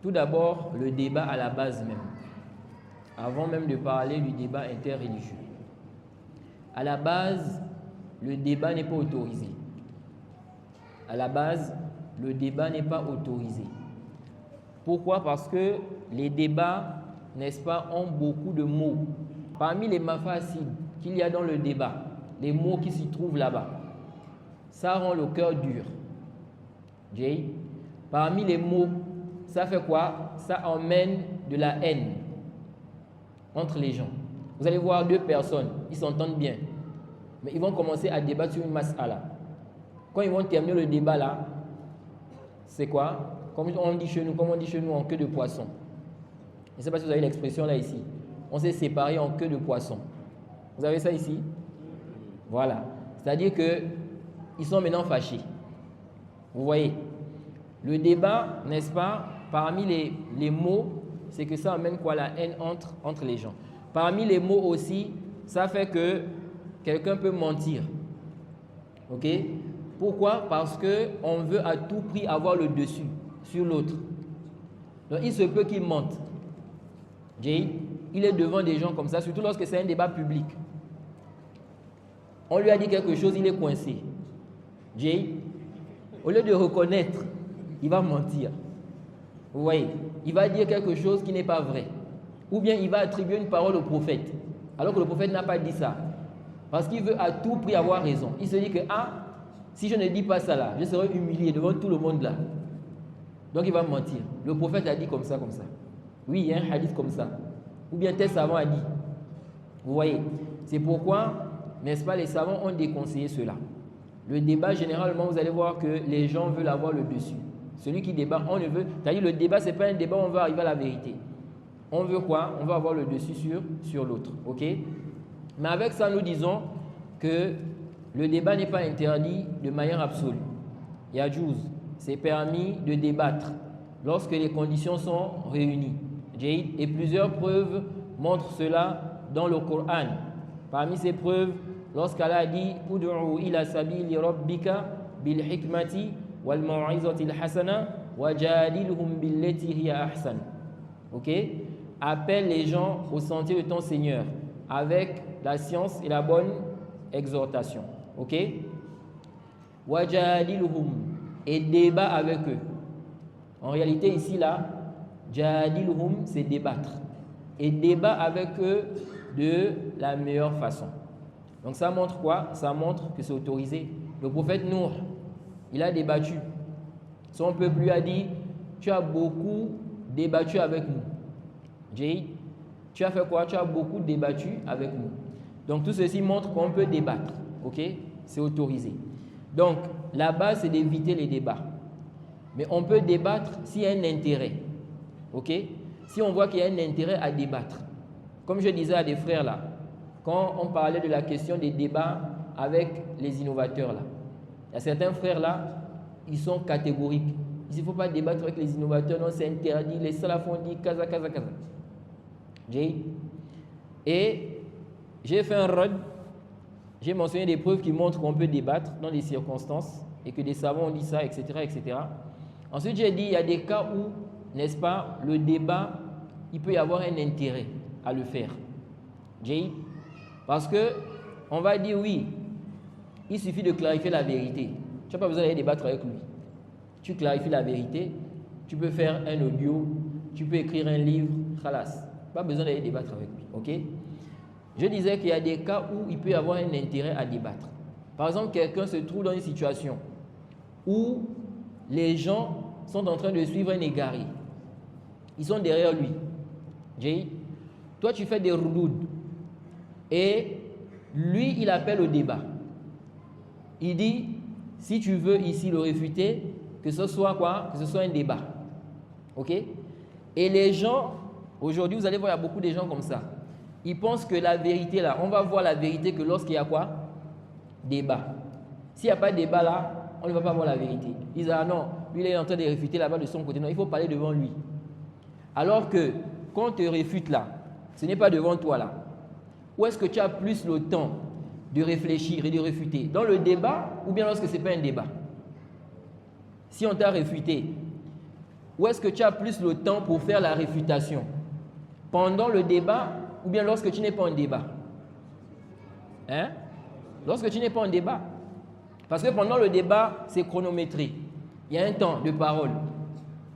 Tout d'abord, le débat à la base même. Avant même de parler du débat interreligieux. À la base, le débat n'est pas autorisé. À la base, le débat n'est pas autorisé. Pourquoi? Parce que les débats, n'est-ce pas, ont beaucoup de mots. Parmi les mafasid qu'il y a dans le débat, les mots qui s'y trouvent là-bas, ça rend le cœur dur. Jay, parmi les mots, ça fait quoi? Ça emmène de la haine entre les gens. Vous allez voir deux personnes, ils s'entendent bien, mais ils vont commencer à débattre sur une mas'ala. Quand ils vont terminer le débat là, c'est quoi? Comme on dit chez nous, en queue de poisson. Je ne sais pas si vous avez l'expression là ici. On s'est séparés en queue de poisson. Vous avez ça ici? Voilà. C'est-à-dire qu'ils sont maintenant fâchés. Vous voyez? Le débat, n'est-ce pas, parmi les mots, c'est que ça amène quoi? La haine entre les gens. Parmi les mots aussi, ça fait que quelqu'un peut mentir. Ok? Pourquoi? Parce qu'on veut à tout prix avoir le dessus sur l'autre. Donc il se peut qu'il mente. Jay, il est devant des gens comme ça, surtout lorsque c'est un débat public. On lui a dit quelque chose, il est coincé. Jay, au lieu de reconnaître, il va mentir. Vous voyez, il va dire quelque chose qui n'est pas vrai. Ou bien il va attribuer une parole au prophète, alors que le prophète n'a pas dit ça. Parce qu'il veut à tout prix avoir raison. Il se dit que, si je ne dis pas ça là, je serai humilié devant tout le monde là. Donc il va mentir. Le prophète a dit comme ça, comme ça. Oui, il y a un hadith comme ça. Ou bien tel savant a dit. Vous voyez, c'est pourquoi, n'est-ce pas, les savants ont déconseillé cela. Le débat, généralement, vous allez voir que les gens veulent avoir le dessus. Celui qui débat, on ne veut. C'est-à-dire, le débat, ce n'est pas un débat où on veut arriver à la vérité. On veut quoi? On veut avoir le dessus sur l'autre. Ok? Mais avec ça, nous disons que le débat n'est pas interdit de manière absolue. Yajouz, c'est permis de débattre lorsque les conditions sont réunies. Et plusieurs preuves montrent cela dans le Coran. Parmi ces preuves, lorsqu'Allah a dit « Ud'u ila sabili rabbika bil hikmati wal mau'izati al hasana wa jadilhum billati hiya ahsan » Ok? Appelle les gens au sentier de ton Seigneur avec la science et la bonne exhortation. Ok? Wa jadilhum, et débat avec eux. En réalité, ici, là, jadilhum, c'est débattre. Et débat avec eux de la meilleure façon. Donc ça montre quoi? Ça montre que c'est autorisé. Le prophète Nour, il a débattu. Son peuple lui a dit, tu as beaucoup débattu avec nous. Jay, tu as fait quoi? Tu as beaucoup débattu avec nous. Donc tout ceci montre qu'on peut débattre. Ok? C'est autorisé. Donc la base, c'est d'éviter les débats. Mais on peut débattre s'il y a un intérêt. Ok? Si on voit qu'il y a un intérêt à débattre. Comme je disais à des frères là, quand on parlait de la question des débats avec les innovateurs là, il y a certains frères là, ils sont catégoriques. Il ne faut pas débattre avec les innovateurs, non, c'est interdit. Les salafs ont dit kaza. Et j'ai fait un rod, j'ai mentionné des preuves qui montrent qu'on peut débattre dans des circonstances et que des savants ont dit ça, etc. etc. Ensuite, j'ai dit il y a des cas où, n'est-ce pas, le débat, il peut y avoir un intérêt à le faire. Parce que on va dire oui, il suffit de clarifier la vérité. Tu n'as pas besoin d'aller débattre avec lui. Tu clarifies la vérité, tu peux faire un audio, tu peux écrire un livre, khalas. Pas besoin d'aller débattre avec lui. Ok? Je disais qu'il y a des cas où il peut y avoir un intérêt à débattre. Par exemple, quelqu'un se trouve dans une situation où les gens sont en train de suivre un égaré. Ils sont derrière lui. Toi, tu fais des roudoud. Et Lui, il appelle au débat. Il dit, si tu veux ici le réfuter, que ce soit quoi? Que ce soit un débat. Ok? Et les gens, aujourd'hui, vous allez voir, il y a beaucoup de gens comme ça. Ils pensent que la vérité là, on va voir la vérité que lorsqu'il y a quoi? Débat. S'il n'y a pas de débat là, on ne va pas voir la vérité. Ils disent, ah non, lui il est en train de réfuter là-bas de son côté. Non, il faut parler devant lui. Alors que quand on te réfute là, ce n'est pas devant toi là. Où est-ce que tu as plus le temps de réfléchir et de réfuter? Dans le débat ou bien lorsque ce n'est pas un débat? Si on t'a réfuté, où est-ce que tu as plus le temps pour faire la réfutation? Pendant le débat ou bien lorsque tu n'es pas en débat? Hein? Lorsque tu n'es pas en débat. Parce que pendant le débat, c'est chronométré. Il y a un temps de parole.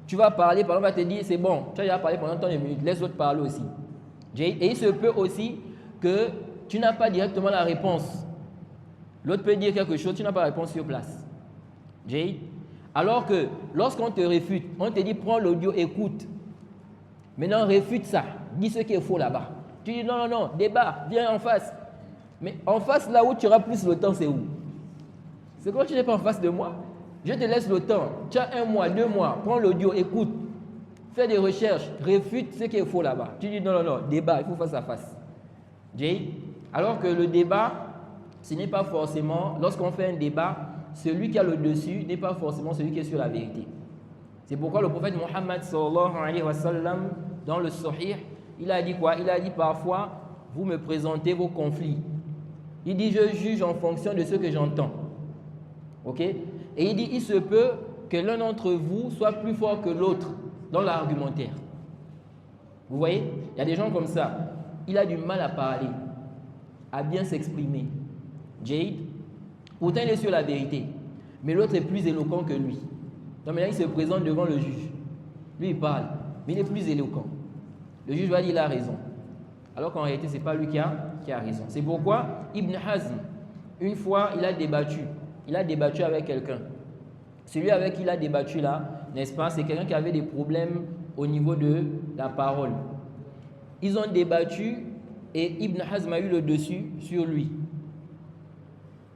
Tu vas parler, par exemple, on va te dire, c'est bon, tu as déjà parlé pendant tant de minutes, laisse l'autre parler aussi. Et il se peut aussi que tu n'as pas directement la réponse. L'autre peut dire quelque chose, tu n'as pas la réponse sur place. Alors que lorsqu'on te réfute, on te dit, prends l'audio, écoute. Maintenant, réfute ça. Dis ce qui est faux là-bas. Tu dis, non, non, non, débat, viens en face. Mais en face, là où tu auras plus le temps, c'est où? C'est quand tu n'es pas en face de moi. Je te laisse le temps. Tu as 1 mois, 2 mois, prends l'audio, écoute. Fais des recherches, réfute ce qui est faux là-bas. Tu dis, non, non, non, débat, il faut face à face. Alors que le débat, ce n'est pas forcément, lorsqu'on fait un débat, celui qui a le dessus n'est pas forcément celui qui est sur la vérité. C'est pourquoi le prophète Mohammed sallallahu alayhi wa sallam, dans le Sahih, il a dit quoi? Il a dit parfois, vous me présentez vos conflits. Il dit, je juge en fonction de ce que j'entends. Ok? Et il dit, il se peut que l'un d'entre vous soit plus fort que l'autre dans l'argumentaire. Vous voyez? Il y a des gens comme ça. Il a du mal à parler, à bien s'exprimer. Jade, pourtant il est sur la vérité, mais l'autre est plus éloquent que lui. Donc maintenant il se présente devant le juge. Lui il parle, mais il est plus éloquent. Le juge va dire il a raison. Alors qu'en réalité, ce n'est pas lui qui a raison. C'est pourquoi Ibn Hazm, une fois, il a débattu. Il a débattu avec quelqu'un. Celui avec qui il a débattu là, n'est-ce pas, c'est quelqu'un qui avait des problèmes au niveau de la parole. Ils ont débattu et Ibn Hazm a eu le dessus sur lui.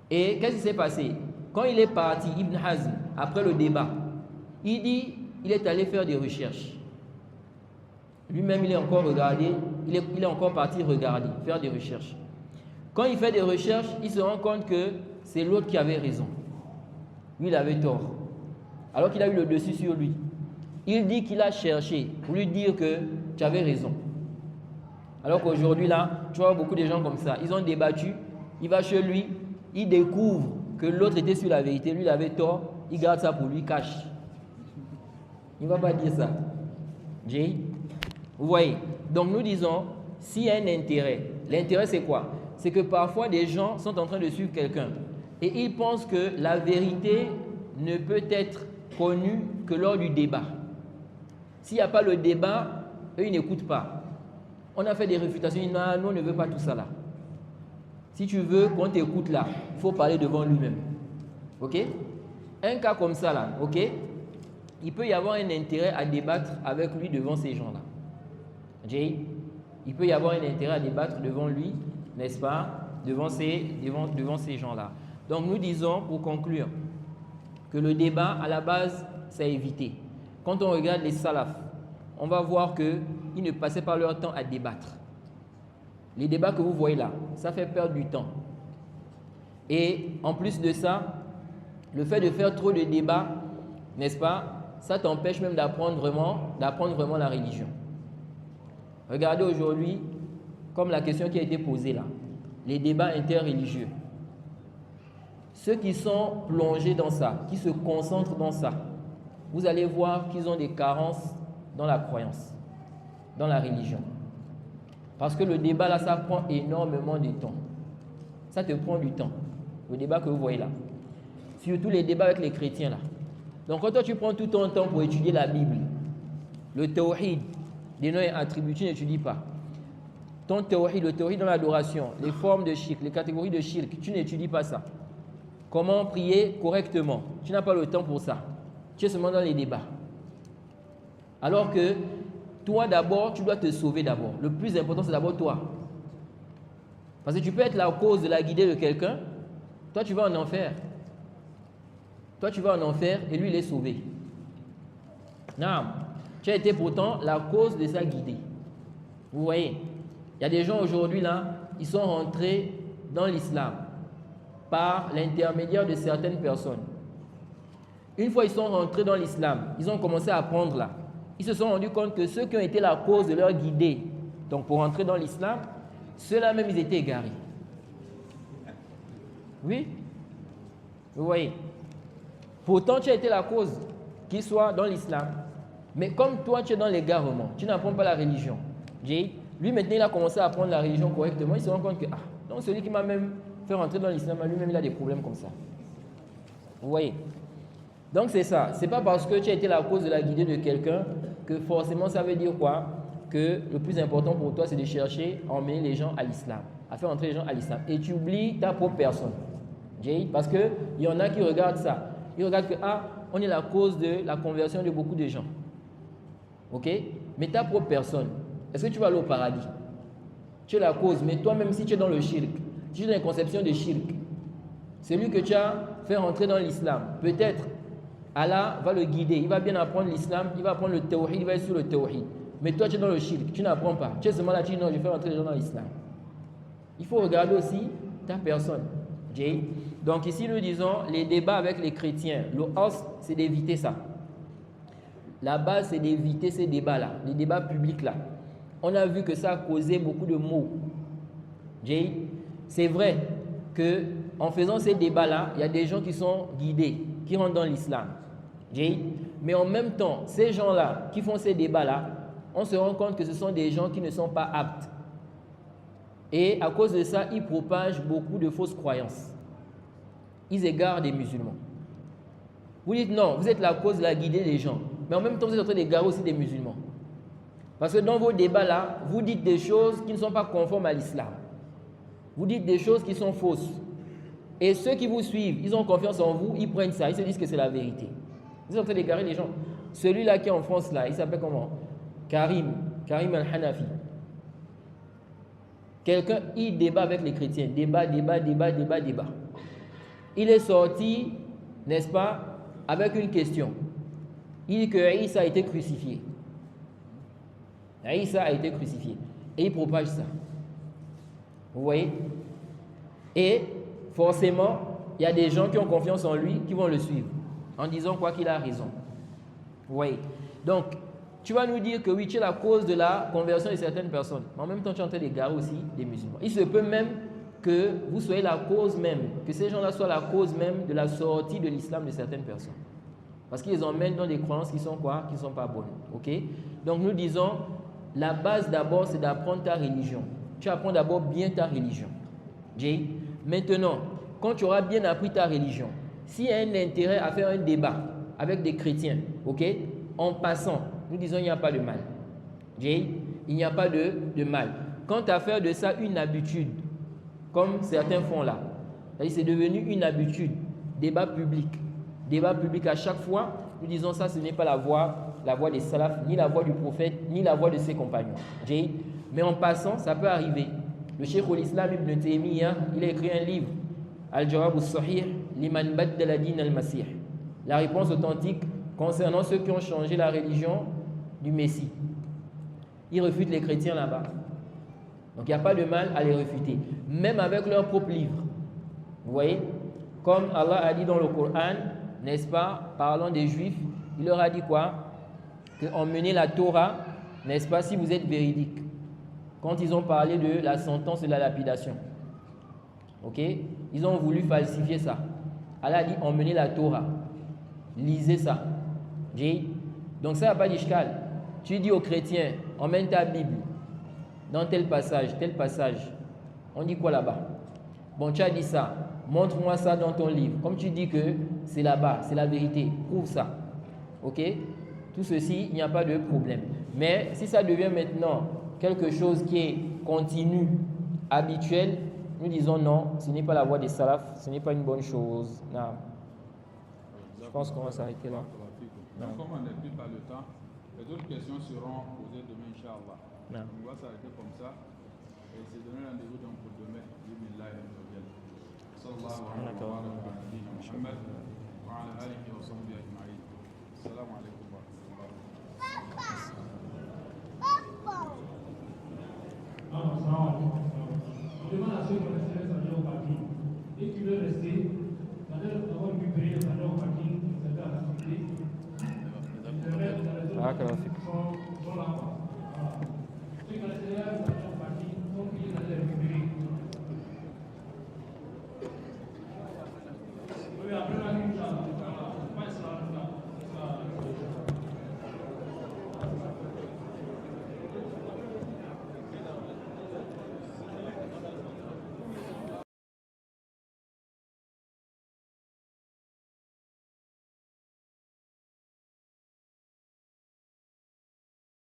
Et qu'est-ce qui s'est passé? Quand il est parti, Ibn Hazm, après le débat, il dit, il est allé faire des recherches. Lui-même, il est encore regardé, il est encore parti regarder, faire des recherches. Quand il fait des recherches, il se rend compte que c'est l'autre qui avait raison. Lui, il avait tort. Alors qu'il a eu le dessus sur lui. Il dit qu'il a cherché pour lui dire que tu avais raison. Alors qu'aujourd'hui, là, tu vois beaucoup de gens comme ça. Ils ont débattu, il va chez lui, il découvre que l'autre était sur la vérité, lui, il avait tort, il garde ça pour lui, cache. Il ne va pas dire ça. Jay? Vous voyez? Donc nous disons, s'il y a un intérêt, l'intérêt c'est quoi? C'est que parfois des gens sont en train de suivre quelqu'un et ils pensent que la vérité ne peut être connue que lors du débat. S'il n'y a pas le débat, eux ils n'écoutent pas. On a fait des réfutations, ils disent non, nous on ne veut pas tout ça là. Si tu veux qu'on t'écoute là, il faut parler devant lui-même. Ok? Un cas comme ça là, ok? Il peut y avoir un intérêt à débattre avec lui devant ces gens-là. Jay, il peut y avoir un intérêt à débattre devant lui, n'est-ce pas, devant ces gens-là. Donc nous disons, pour conclure, que le débat, à la base, c'est à éviter. Quand on regarde les salafs, on va voir qu'ils ne passaient pas leur temps à débattre. Les débats que vous voyez là, ça fait perdre du temps. Et en plus de ça, le fait de faire trop de débats, n'est-ce pas, ça t'empêche même d'apprendre vraiment la religion. Regardez aujourd'hui, comme la question qui a été posée là, les débats interreligieux. Ceux qui sont plongés dans ça, qui se concentrent dans ça, vous allez voir qu'ils ont des carences dans la croyance, dans la religion. Parce que le débat là, ça prend énormément de temps. Ça te prend du temps, le débat que vous voyez là. Surtout les débats avec les chrétiens là. Donc quand toi tu prends tout ton temps pour étudier la Bible, le tawhid, des noms et attributs, tu n'étudies pas. Ton tawhid, le tawhid dans l'adoration, les formes de shirk, les catégories de shirk, tu n'étudies pas ça. Comment prier correctement, tu n'as pas le temps pour ça. Tu es seulement dans les débats. Alors que toi d'abord, tu dois te sauver d'abord. Le plus important, c'est d'abord toi. Parce que tu peux être la cause de la guidée de quelqu'un, toi tu vas en enfer. Toi tu vas en enfer et lui il est sauvé. Non, tu as été pourtant la cause de sa guidée. Vous voyez, il y a des gens aujourd'hui là, ils sont rentrés dans l'islam par l'intermédiaire de certaines personnes. Une fois ils sont rentrés dans l'islam, ils ont commencé à apprendre là. Ils se sont rendus compte que ceux qui ont été la cause de leur guidée, donc pour rentrer dans l'islam, ceux-là même ils étaient égarés. Oui, vous voyez. Pourtant tu as été la cause qu'ils soient dans l'islam. Mais comme toi tu es dans l'égarement, tu n'apprends pas la religion. Lui maintenant il a commencé à apprendre la religion correctement, il se rend compte que donc celui qui m'a même fait rentrer dans l'islam, lui-même il a des problèmes comme ça. Vous voyez. Donc c'est ça, c'est pas parce que tu as été la cause de la guidée de quelqu'un que forcément ça veut dire quoi? Que le plus important pour toi c'est de chercher à emmener les gens à l'islam, à faire entrer les gens à l'islam. Et tu oublies ta propre personne. Parce qu'il y en a qui regardent ça. Ils regardent que on est la cause de la conversion de beaucoup de gens. Ok? Mais ta propre personne, est-ce que tu vas aller au paradis? Tu es la cause, mais toi-même si tu es dans le shirk, tu es dans une conception de shirk, celui que tu as fait rentrer dans l'islam, peut-être Allah va le guider, il va bien apprendre l'islam, il va apprendre le tawhid, il va être sur le tawhid. Mais toi tu es dans le shirk, tu n'apprends pas. Tu es seulement là, tu dis non, je fais rentrer les gens dans l'islam. Il faut regarder aussi ta personne. Donc ici nous disons les débats avec les chrétiens. Le os, c'est d'éviter ça. La base, c'est d'éviter ces débats-là, les débats publics-là. On a vu que ça a causé beaucoup de maux. C'est vrai qu'en faisant ces débats-là, il y a des gens qui sont guidés, qui rentrent dans l'islam. Mais en même temps, ces gens-là qui font ces débats-là, on se rend compte que ce sont des gens qui ne sont pas aptes. Et à cause de ça, ils propagent beaucoup de fausses croyances. Ils égarent des musulmans. Vous dites non, vous êtes la cause de la guidée des gens. Mais en même temps, vous êtes en train d'égarer aussi des musulmans. Parce que dans vos débats-là, vous dites des choses qui ne sont pas conformes à l'islam. Vous dites des choses qui sont fausses. Et ceux qui vous suivent, ils ont confiance en vous, ils prennent ça, ils se disent que c'est la vérité. Vous êtes en train d'égarer les gens. Celui-là qui est en France, là, il s'appelle comment? Karim Al-Hanafi. Quelqu'un, il débat avec les chrétiens. Débat. Il est sorti, n'est-ce pas, avec une question. Il dit que Isa a été crucifié. Isa a été crucifié. Et il propage ça. Vous voyez? Et forcément, il y a des gens qui ont confiance en lui, qui vont le suivre, en disant quoi qu'il a raison. Vous voyez? Donc, tu vas nous dire que oui, tu es la cause de la conversion de certaines personnes. Mais en même temps, tu es en train d'égarer aussi des musulmans. Il se peut même que vous soyez la cause même, que ces gens-là soient la cause même de la sortie de l'islam de certaines personnes. Parce qu'ils les emmènent dans des croyances qui sont quoi? Qui ne sont pas bonnes. Ok? Donc nous disons, la base d'abord, c'est d'apprendre ta religion. Tu apprends d'abord bien ta religion. Maintenant, quand tu auras bien appris ta religion, s'il y a un intérêt à faire un débat avec des chrétiens, ok? En passant, nous disons il n'y a pas de mal. Il n'y a pas de mal. Quant à faire de ça une habitude, comme certains font là, c'est devenu une habitude, débat public à chaque fois, nous disons ça, ce n'est pas la voie des salafs, ni la voie du prophète, ni la voie de ses compagnons. Mais en passant, ça peut arriver. Le Cheikh al-Islam Ibn Taymiyyah, il a écrit un livre, Al-Jawab al-Sahih, Liman Baddala Din al-Masih. La réponse authentique concernant ceux qui ont changé la religion du Messie. Ils refutent les chrétiens là-bas. Donc il n'y a pas de mal à les refuter, même avec leur propre livre. Vous voyez? Comme Allah a dit dans le Coran, n'est-ce pas, parlant des Juifs, il leur a dit quoi? Qu'emmenez la Torah, n'est-ce pas, si vous êtes véridique. Quand ils ont parlé de la sentence de la lapidation. Ok? Ils ont voulu falsifier ça. Allah a dit emmenez la Torah. Lisez ça. Donc ça n'a pas d'ishkal. Tu dis aux chrétiens, emmène ta Bible. Dans tel passage. On dit quoi là-bas? Bon, tu as dit ça. Montre-moi ça dans ton livre. Comme tu dis que c'est là-bas, c'est la vérité. Prouve ça. Ok? Tout ceci, il n'y a pas de problème. Mais si ça devient maintenant quelque chose qui est continu, habituel, nous disons non, ce n'est pas la voie des salafs, ce n'est pas une bonne chose. Non. Je pense qu'on va s'arrêter là. Donc, comme on n'est plus par le temps, les autres questions seront posées demain, Inch'Allah. On va s'arrêter comme ça. Et c'est donné rendez-vous donc pour demain, bismillah. صلى الله وبارك على نبينا محمد وعلى اله وصحبه اجمعين. السلام عليكم ورحمه الله وبركاته.